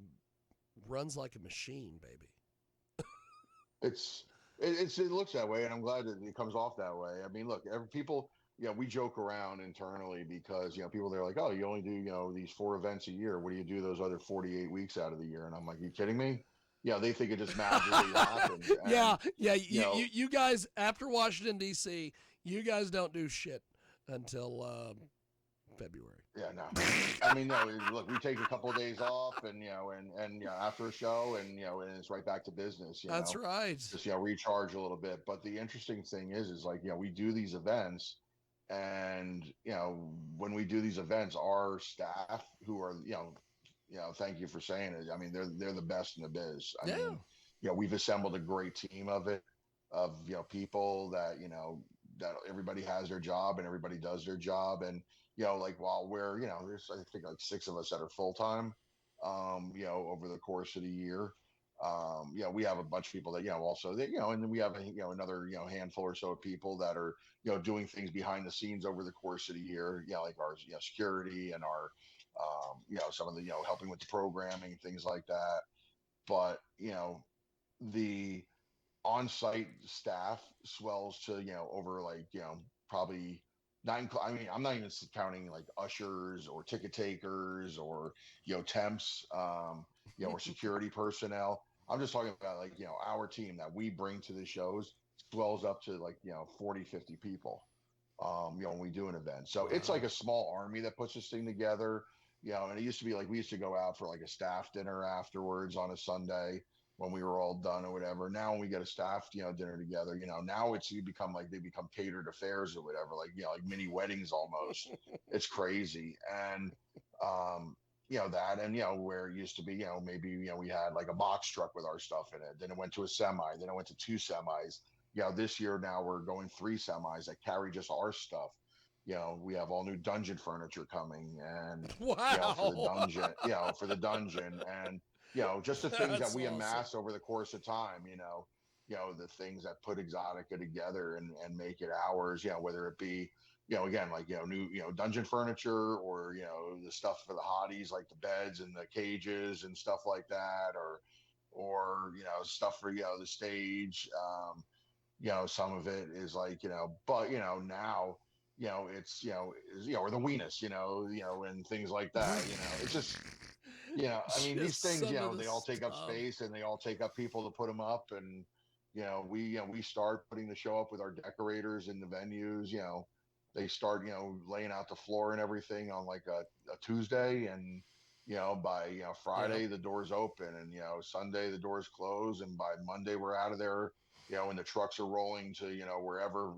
runs like a machine, baby. It looks that way, and I'm glad that it comes off that way. I mean, look, people, we joke around internally because people, they're like, oh, you only do these 4 events a year. What do you do those other 48 weeks out of the year? And I'm like, you kidding me? They think it just magically happens. And, you guys, after Washington D.C., you guys don't do shit until February. Yeah, no. I mean, no. Look, we take a couple of days off, and after a show, and and it's right back to business. That's right. Just recharge a little bit. But the interesting thing is like we do these events, and when we do these events, our staff, who are thank you for saying it. I mean, they're the best in the biz. I mean, we've assembled a great team of people that that everybody has their job and everybody does their job. And like while we're there's I think like 6 of us that are full time over the course of the year. We have a bunch of people that also that and then we have another handful or so of people that are doing things behind the scenes over the course of the year, like our security and our some of the helping with the programming, things like that. But the on-site staff swells to over like probably not I mean, I'm not even counting like ushers or ticket takers or temps, or security personnel. I'm just talking about like our team that we bring to the shows swells up to like 40, 50 people when we do an event. So it's like a small army that puts this thing together. And it used to be like we used to go out for like a staff dinner afterwards on a Sunday when we were all done or whatever. Now when we get a staff, dinner together, now they become catered affairs or whatever, like, like mini weddings almost. It's crazy. And, that, and, where it used to be, maybe, we had like a box truck with our stuff in it. Then it went to a semi, then it went to 2 semis. This year now we're going 3 semis that carry just our stuff. We have all new dungeon furniture coming, and wow. For the dungeon, and just the things that we amass over the course of time, the things that put Exxxotica together and make it ours, whether it be, again, like, new, dungeon furniture or, the stuff for the hotties, like the beds and the cages and stuff like that, or, stuff for, the stage. Some of it is like, but, now, it's, or the weenus, and things like that, it's just, I mean, these things, they all take up space and they all take up people to put them up. And, we start putting the show up with our decorators in the venues, they start, laying out the floor and everything on like a Tuesday. And, by Friday the doors open, and Sunday the doors close, and by Monday we're out of there. And the trucks are rolling to wherever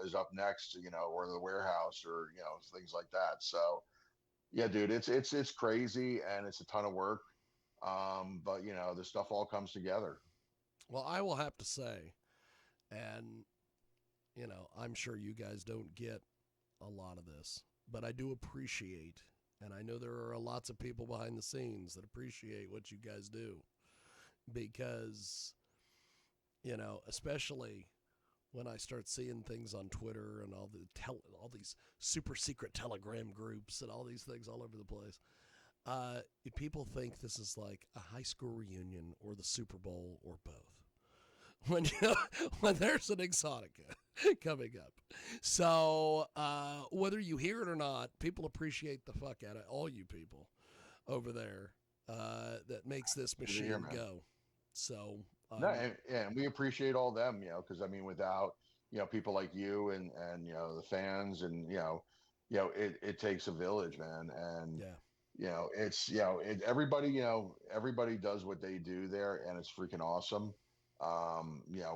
is up next, or the warehouse, or things like that. So yeah, dude, it's crazy, and it's a ton of work. But the stuff all comes together. Well, I will have to say, and I'm sure you guys don't get a lot of this, but I do appreciate, and I know there are lots of people behind the scenes that appreciate what you guys do, because especially when I start seeing things on Twitter and all these super secret Telegram groups and all these things all over the place. People think this is like a high school reunion or the Super Bowl or both. When there's an Exxxotica coming up. So whether you hear it or not, people appreciate the fuck out of all you people over there that makes this machine go. So no, and we appreciate all them, because I mean, without people like you and the fans, and it takes a village, man. And it's everybody does what they do there, and it's freaking awesome.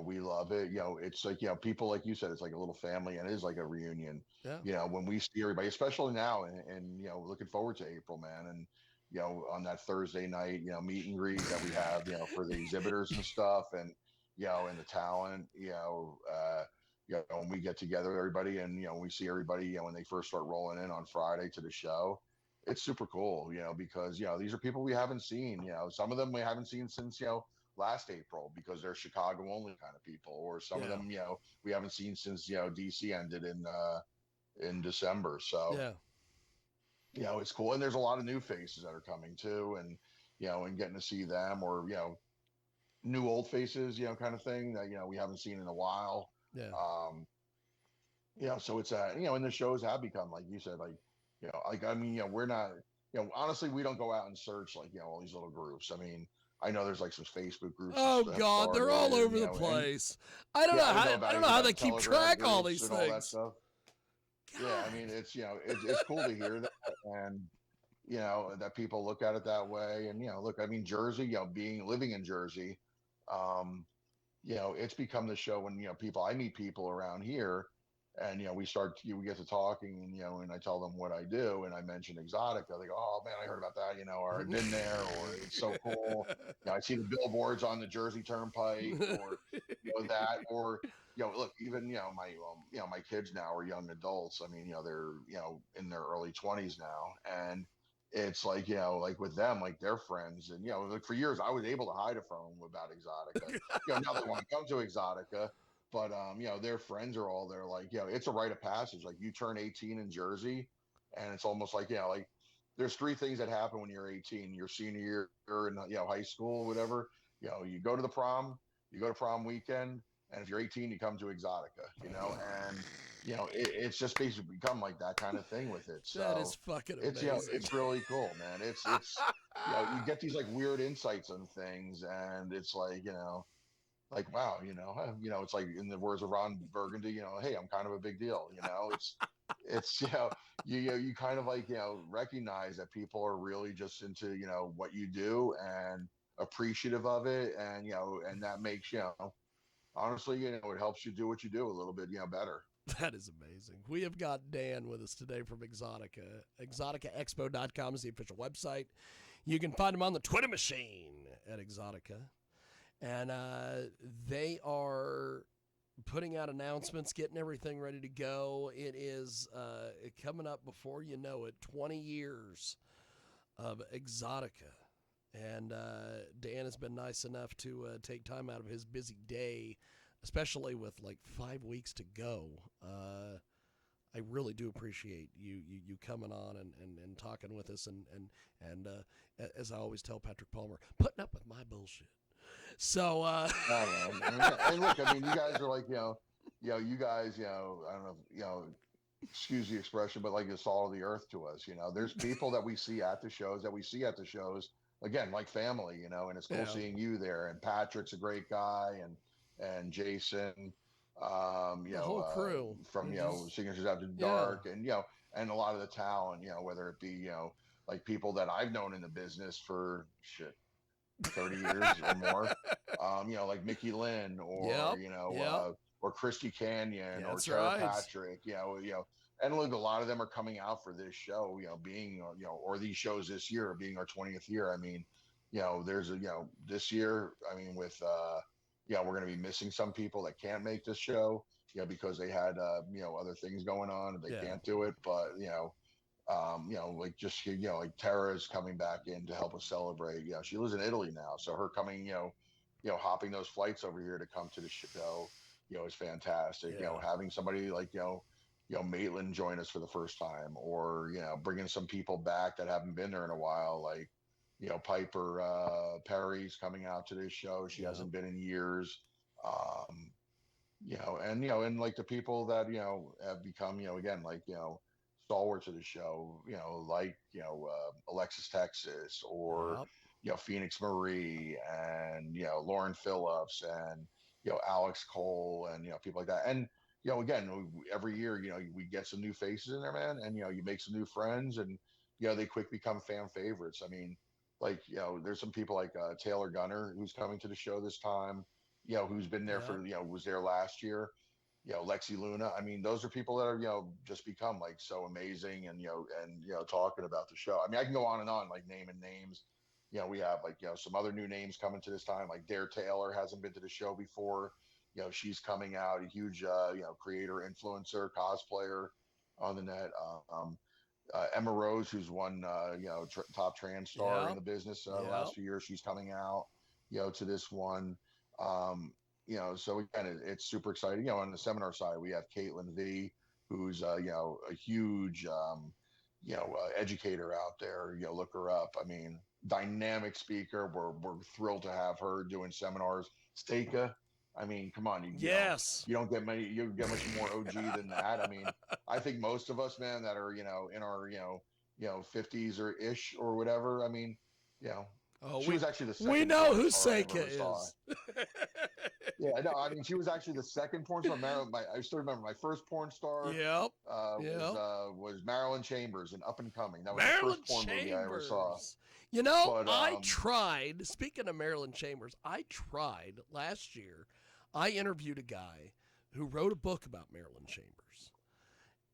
We love it. It's like people, like you said, it's like a little family, and it is like a reunion. When we see everybody, especially now, and looking forward to April, man. And on that Thursday night, meet and greet that we have, for the exhibitors and stuff, and and the talent, when we get together, everybody, and we see everybody, when they first start rolling in on Friday to the show. It's super cool, because these are people we haven't seen. Some of them we haven't seen since last April, because they're Chicago only kind of people, or some of them we haven't seen since DC ended in December. So it's cool, and there's a lot of new faces that are coming too, and and getting to see them, or new old faces, kind of thing that we haven't seen in a while. So it's and the shows have become, like you said, like like, I mean, we're not, honestly, we don't go out and search like all these little groups. I mean, I know there's like some Facebook groups. Oh God, they're all over the place. I don't know how they keep track all these things. All that stuff. God. Yeah, I mean, it's it's cool to hear that, and that people look at it that way. And look, I mean, Jersey, living in Jersey, it's become the show when I meet people around here, and we get to talking, and and I tell them what I do, and I mention Exxxotica. They go, "Oh man, I heard about that," or "I've been there," or "It's so cool." I see the billboards on the Jersey Turnpike, or that, or look, even my kids now are young adults. I mean, they're in their early 20s now, and it's like like with them, like their friends, and like for years I was able to hide it from them about Exxxotica. Now they want to come to Exxxotica, but their friends are all there, like it's a rite of passage. Like, you turn 18 in Jersey, and it's almost like like there's three things that happen when you're 18: your senior year in high school, whatever. You go to the prom, you go to prom weekend, and if you're 18, you come to Exxxotica. And it's just basically become like that kind of thing with it. So that is fucking amazing. It's really cool, man. It's you get these like weird insights on things, and it's like like, wow, it's like, in the words of Ron Burgundy, hey, I'm kind of a big deal. It's you kind of like recognize that people are really just into what you do, and appreciative of it, and and that makes honestly, it helps you do what you do a little bit better. That is amazing. We have got Dan with us today from Exxxotica. Exxxoticaexpo.com is the official website. You can find him on the Twitter machine at Exxxotica. And they are putting out announcements, getting everything ready to go. It is coming up, before you know it, 20 years of Exxxotica. And Dan has been nice enough to take time out of his busy day, especially with like 5 weeks to go. I really do appreciate you coming on and talking with us, and as I always tell Patrick Palmer, putting up with my bullshit. So and look, I mean, you guys are like you guys I don't know, excuse the expression, but like the salt of the earth to us. There's people that we see at the shows, again, like family, and it's cool seeing you there. And Patrick's a great guy, and Jason, the whole crew from Signatures After Dark, and and a lot of the talent, whether it be like people that I've known in the business for 30 years or more. Like Mickey Lynn Yep. Yep. or Christy Canyon or That's Tara right. Patrick, and look, a lot of them are coming out for this show, being, or these shows this year being our 20th year. I mean, there's this year, I mean, with, we're going to be missing some people that can't make this show, because they had, other things going on and they Yeah. can't do it. But, like just, like Tara is coming back in to help us celebrate. She lives in Italy now. So her coming, hopping those flights over here to come to the show, is fantastic. Yeah. Having somebody like, Maitland join us for the first time, or, bringing some people back that haven't been there in a while, like, Piper Perry's coming out to this show. She hasn't been in years. And like the people that, have become, again, like, stalwarts of the show, like, Alexis Texas, or, Phoenix Marie, and, Lauren Phillips, and, Alex Cole, and, people like that. And, again, every year, we get some new faces in there, man. And, you make some new friends, and, they quick become fan favorites. I mean, like, there's some people like Taylor Gunner, who's coming to the show this time, who's been there for, was there last year. Lexi Luna. I mean, those are people that are, just become like so amazing, and, talking about the show. I mean, I can go on and on, like naming names. We have like, some other new names coming to this time, like Dare Taylor hasn't been to the show before. She's coming out, a huge, creator, influencer, cosplayer on the net. Emma Rose, who's won, top trans star in the business the last few years. She's coming out, to this one. So again, it's super exciting. On the seminar side, we have Caitlin V, who's, a huge, educator out there. Look her up. I mean, dynamic speaker. We're thrilled to have her doing seminars. Staka. I mean, come on, you don't get many. You get much more OG than that. I mean, I think most of us, man, that are, in our, 50s or ish or whatever. I mean, she was actually the second. We know who Seika is. Yeah, no, I mean, she was actually the second porn star. I still remember my first porn star. Was Marilyn Chambers in Up and Coming. That was the first porn movie I ever saw. I tried. Speaking of Marilyn Chambers, I tried last year. I interviewed a guy who wrote a book about Marilyn Chambers,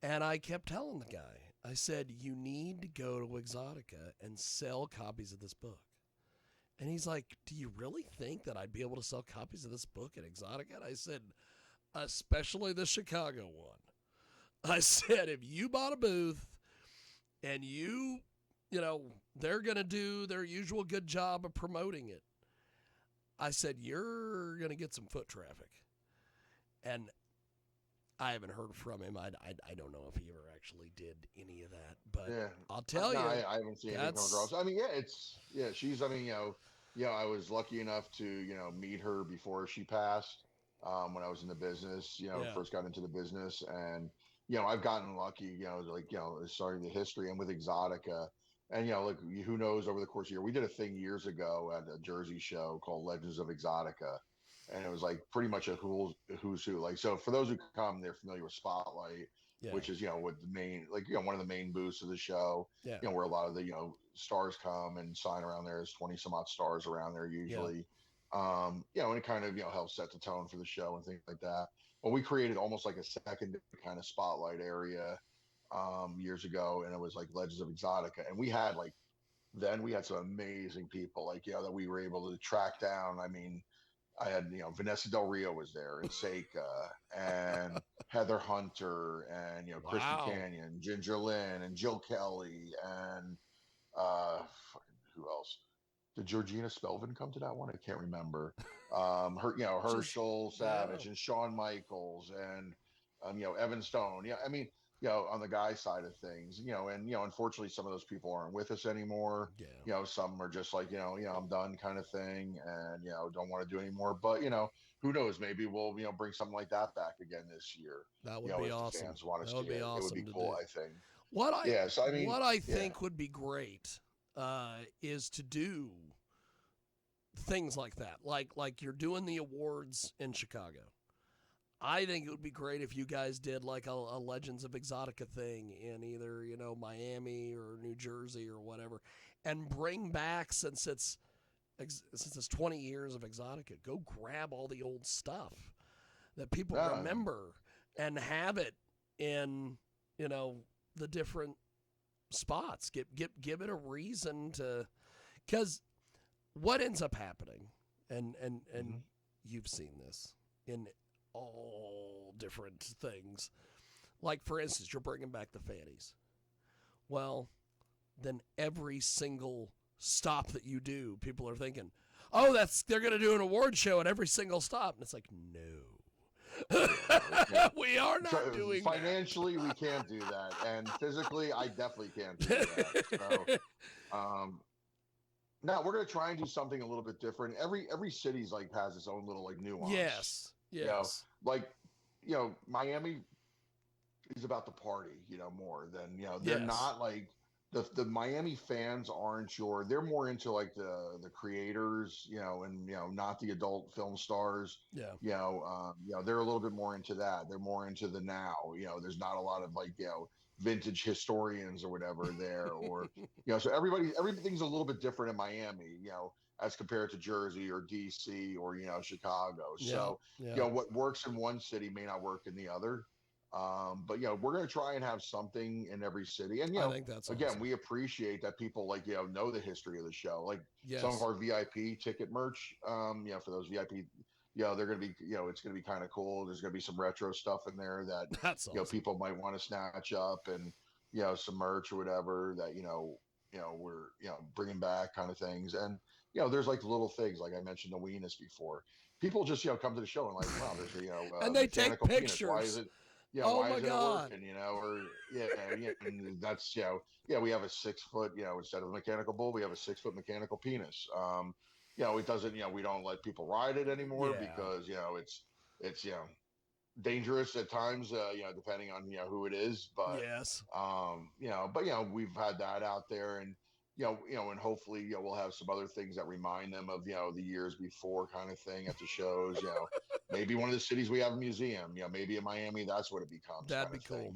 and I kept telling the guy, I said, you need to go to Exxxotica and sell copies of this book. And he's like, do you really think that I'd be able to sell copies of this book at Exxxotica? And I said, especially the Chicago one. I said, if you bought a booth and they're going to do their usual good job of promoting it, I said, you're going to get some foot traffic. And I haven't heard from him. I don't know if he ever actually did any of that, but I'll tell you. I haven't seen anything come across. I mean, she's, I mean, I was lucky enough to, meet her before she passed, when I was in the business, first got into the business. And, I've gotten lucky, starting the history and with Exxxotica. And, like, who knows, over the course of the year, we did a thing years ago at a Jersey show called Legends of Exxxotica. And it was like pretty much a who's who. Like, so for those who come, they're familiar with Spotlight, which is, with the main, like, one of the main booths of the show, where a lot of the, stars come and sign around there. There's 20 some odd stars around there usually. And it kind of, helps set the tone for the show and things like that. Well, we created almost like a second kind of spotlight area, years ago. And it was like Legends of Exxxotica. And we had some amazing people, like, that we were able to track down. I mean, I had, Vanessa Del Rio was there, and Seika, and Heather Hunter, and, Christy Canyon, Ginger Lynn, and Jill Kelly, and who else? Did Georgina Spelvin come to that one? I can't remember. Herschel Savage, and Shawn Michaels, and Evan Stone. Yeah, I mean, on the guy side of things, and unfortunately, some of those people aren't with us anymore. Some are just like, I'm done kind of thing, and don't want to do anymore. But who knows? Maybe we'll bring something like that back again this year. That would be awesome. Fans want us that would be awesome. It would be cool, I think. What I think would be great is to do things like that, like you're doing the awards in Chicago. I think it would be great if you guys did like a Legends of Exxxotica thing in either, Miami or New Jersey or whatever, and bring back, since it's 20 years of Exxxotica, go grab all the old stuff that people remember and have it in, the different spots. Give it a reason to, because what ends up happening, and you've seen this in all different things. Like, for instance, you're bringing back the fannies. Well, then every single stop that you do, people are thinking, oh, they're going to do an award show at every single stop. And it's like, no. We are not doing that. Financially, we can't do that. And physically, I definitely can't do that. So, no, we're going to try and do something a little bit different. Every city's like has its own little nuance. Yes. Miami is about the party, more than, they're not like the Miami fans aren't they're more into like the creators, and, not the adult film stars. They're a little bit more into that. They're more into the now, there's not a lot of like, vintage historians or whatever there, or, so everything's a little bit different in Miami, as compared to Jersey or DC or, Chicago. So, what works in one city may not work in the other. But we're going to try and have something in every city. And, I think that's again, awesome. We appreciate that people like, know the history of the show. Like some of our VIP ticket merch, for those VIP, they're going to be, it's going to be kind of cool. There's going to be some retro stuff in there that, that's awesome. People might want to snatch up, and, some merch or whatever that, we're, bringing back kind of things. And, there's like little things, like I mentioned the weenus before. People just, come to the show and like, wow, there's and they take pictures. Penis. Why is it? Oh why my isn't God. it working? Or and that's we have a 6 foot, instead of a mechanical bull, we have a 6 foot mechanical penis. It doesn't, we don't let people ride it anymore because it's dangerous at times, depending on who it is. But we've had that out there, and and hopefully, we'll have some other things that remind them of, the years before kind of thing at the shows. Maybe one of the cities we have a museum. Maybe in Miami, that's what it becomes. That'd be cool.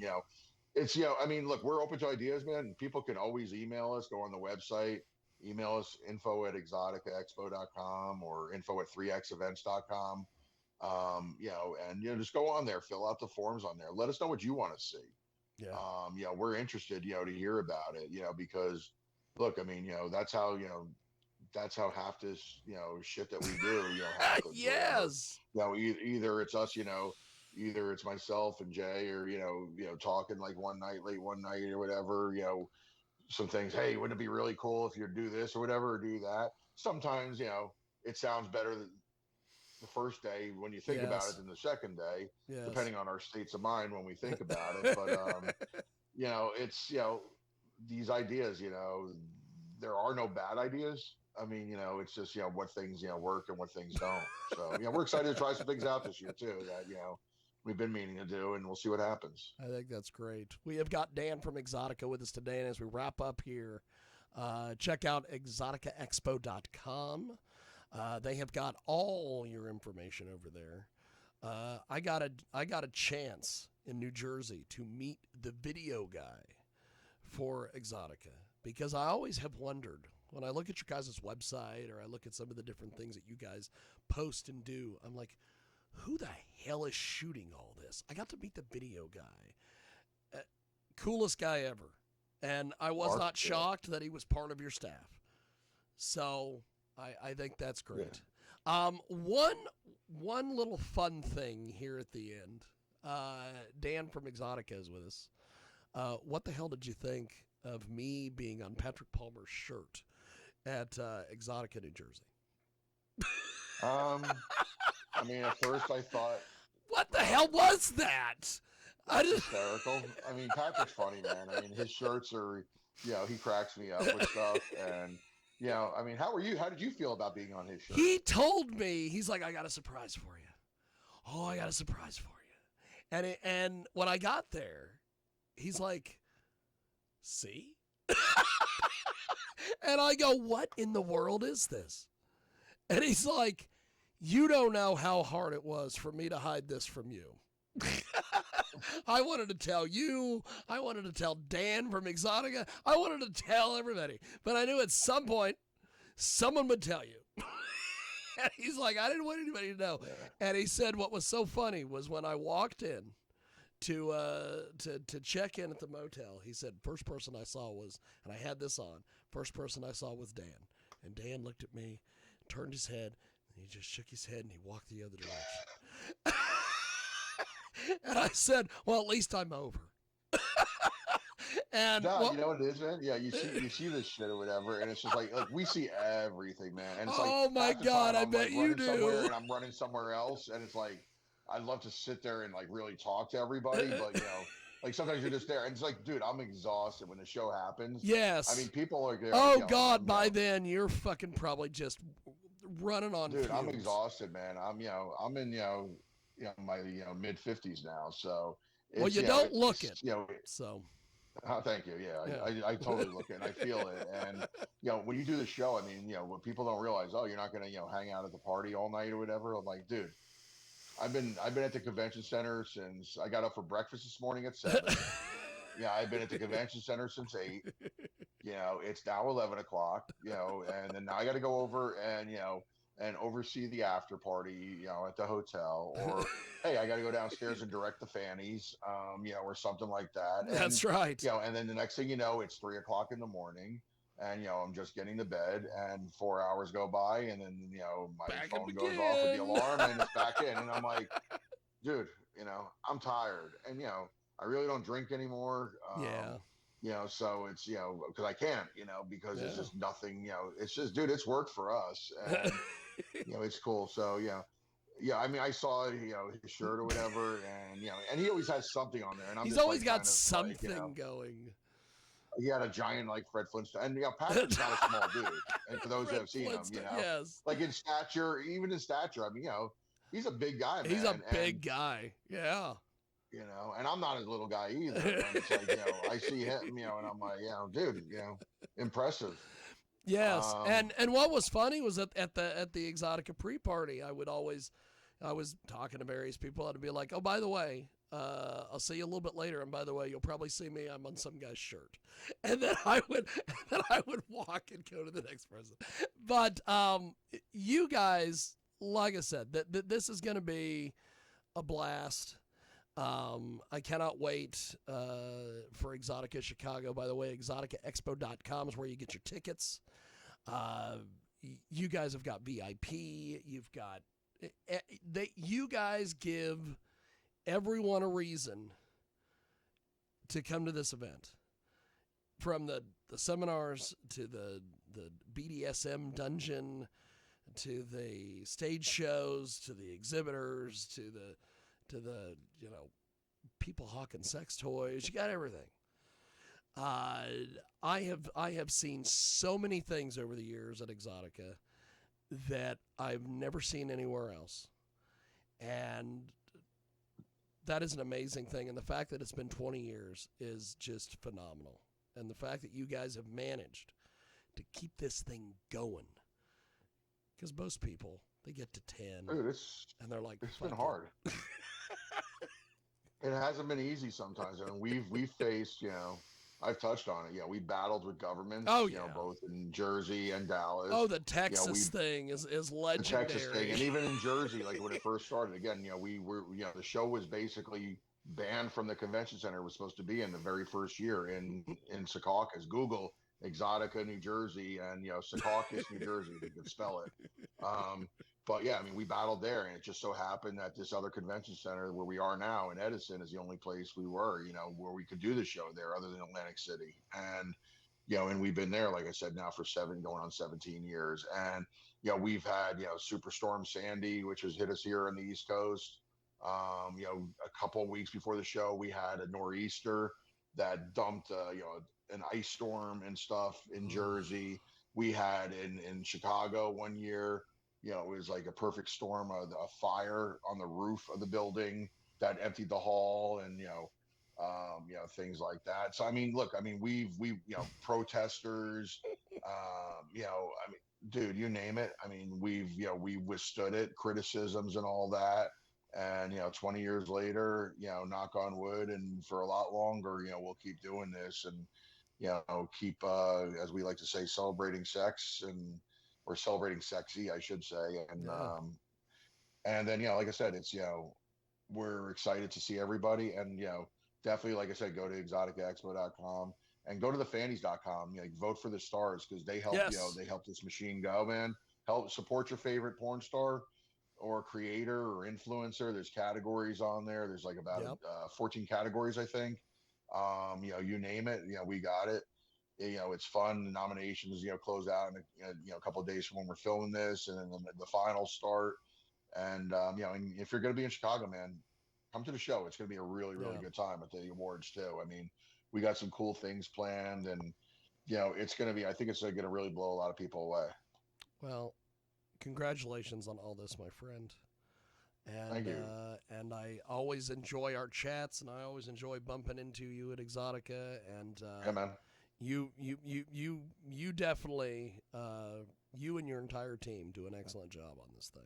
It's look, we're open to ideas, man. People can always email us. Go on the website, email us info@exxxoticaexpo.com or info@3xevents.com. And just go on there, fill out the forms on there. Let us know what you want to see. We're interested, to hear about it. Because look, I mean, that's how half this, shit that we do, happens. Yes. Either it's us, either it's myself and Jay, or, talking like late one night or whatever, some things, hey, wouldn't it be really cool if you do this or whatever, or do that? Sometimes, it sounds better the first day when you think about it than the second day, depending on our states of mind when we think about it. But, it's, these ideas, there are no bad ideas. I mean, it's just, what things, work and what things don't. So, we're excited to try some things out this year too, that, we've been meaning to do, and we'll see what happens. I think that's great. We have got Dan from Exxxotica with us today, and as we wrap up here, check out exxxoticaexpo.com. They have got all your information over there. I got a chance in New Jersey to meet the video guy for Exxxotica, because I always have wondered, when I look at your guys' website or I look at some of the different things that you guys post and do, I'm like, who the hell is shooting all this? I got to meet the video guy. Coolest guy ever. And I was not shocked that he was part of your staff. So I think that's great. Yeah. One little fun thing here at the end. Dan from Exxxotica is with us. What the hell did you think of me being on Patrick Palmer's shirt at Exxxotica, New Jersey? I mean, at first I thought, what the hell was that? Hysterical. I mean, Patrick's funny, man. I mean, his shirts are, he cracks me up with stuff. And, I mean, how did you feel about being on his shirt? He told me, he's like, I got a surprise for you. Oh, I got a surprise for you. And when I got there, he's like, see? And I go, what in the world is this? And he's like, you don't know how hard it was for me to hide this from you. I wanted to tell you. I wanted to tell Dan from Exxxotica. I wanted to tell everybody. But I knew at some point someone would tell you. And he's like, I didn't want anybody to know. And he said what was so funny was when I walked in to check in at the motel, he said, first person I saw was, and I had this on, first person I saw was Dan. And Dan looked at me, turned his head, and he just shook his head and he walked the other direction. And I said, well, at least I'm over. And you know what it is, man? Yeah, you see this shit or whatever, and it's just like we see everything, man. And it's like, oh my God, I bet you do. And I'm running somewhere else, and it's like I'd love to sit there and like really talk to everybody, but like sometimes you're just there, and it's like, dude, I'm exhausted when the show happens. Yes. I mean, people are there. Oh God, by then you're fucking probably just running on. Dude, fumes. I'm exhausted, man. I'm in my mid 50s now, so. Well, you don't look it. So. Oh, thank you. Yeah. I totally look it and I feel it. And, when you do the show, I mean, what people don't realize, oh, you're not going to, hang out at the party all night or whatever. I'm like, dude, I've been at the convention center since I got up for breakfast this morning at 7. Yeah. I've been at the convention center since 8. It's now 11 o'clock, and then now I got to go over and oversee the after party, at the hotel, or hey, I got to go downstairs and direct the fannies, or something like that. And, that's right. And then the next thing you know, it's 3 o'clock in the morning, and I'm just getting to bed, and 4 hours go by, and then my back phone goes off with the alarm, and it's back in, and I'm like, dude, I'm tired, and I really don't drink anymore. So it's, because I can't, because it's just nothing, it's just, dude, it's worked for us. And, it's cool. So, I mean, I saw, his shirt or whatever, and, and he always has something on there. And he's always got something going. He had a giant, like, Fred Flintstone. And, Patrick's not a small dude. And for those who have seen him, yes. Like in stature, even in stature, I mean, he's a big guy, man. He's a big guy. Yeah. And I'm not a little guy either. And it's like, I see him, and I'm like, dude, impressive. Yes. And what was funny was at the Exxxotica pre-party, I was talking to various people, and I'd be like, oh, by the way, I'll see you a little bit later. And by the way, you'll probably see me. I'm on some guy's shirt. And then I would walk and go to the next person. But you guys, like I said, that this is going to be a blast. I cannot wait for Exxxotica Chicago. By the way, exxxoticaexpo.com is where you get your tickets. You guys have got VIP. You've got you guys give everyone a reason to come to this event. From the seminars to the BDSM dungeon to the stage shows to the exhibitors to the people hawking sex toys. You got everything. I have seen so many things over the years at Exxxotica that I've never seen anywhere else, and that is an amazing thing. And the fact that it's been 20 years is just phenomenal. And the fact that you guys have managed to keep this thing going, because most people, they get to 10, dude, and they're like, it's been hard. It hasn't been easy sometimes. I mean, we've faced, I've touched on it. We battled with governments, both in Jersey and Dallas. Oh, the Texas thing is legendary. The Texas thing, and even in Jersey, like when it first started, again, we were, the show was basically banned from the convention center it was supposed to be in the very first year in Secaucus. Google Exxxotica, New Jersey, and Secaucus, New Jersey. You can spell it. But yeah, I mean, we battled there, and it just so happened that this other convention center where we are now in Edison is the only place we were, where we could do the show there other than Atlantic City. And, and we've been there, like I said, now for going on 17 years. And, we've had, Superstorm Sandy, which has hit us here on the East Coast. A couple of weeks before the show, we had a nor'easter that dumped, an ice storm and stuff in Jersey. We had in Chicago one year, it was like a perfect storm, a fire on the roof of the building that emptied the hall, and things like that. So I mean, look, I mean, we protesters, I mean, dude, you name it. I mean, we withstood it, criticisms and all that. And 20 years later, knock on wood, and for a lot longer, we'll keep doing this, and keep, as we like to say, celebrating sex, and or celebrating sexy, I should say. Yeah. And then like I said, it's we're excited to see everybody, and definitely, like I said, go to exxxoticaexpo.com and go to thefannies.com. Vote for the stars, because they help. Yes. They help this machine go, man. Help support your favorite porn star or creator or influencer. There's categories on there. There's like about Yep. 14 categories, I think. You name it, we got it. It's fun. The nominations, close out in a couple of days from when we're filming this, and then the finals start. And and if you're going to be in Chicago, man, come to the show. It's going to be a really, really Yeah. good time at the awards too. I mean, we got some cool things planned, and it's going to be. I think it's going to really blow a lot of people away. Well, congratulations on all this, my friend. Thank you. And I always enjoy our chats, and I always enjoy bumping into you at Exxxotica. And Yeah, man. you definitely you and your entire team do an excellent job on this thing.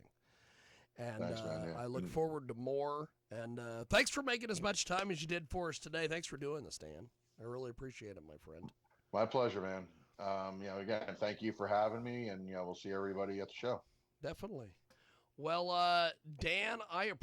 And Thanks, man. Yeah. I look forward to more. And thanks for making as much time as you did for us today. Thanks for doing this, Dan. I really appreciate it, my friend. My pleasure, man. Again, thank you for having me, and we'll see everybody at the show. Definitely. Well, Dan, I appreciate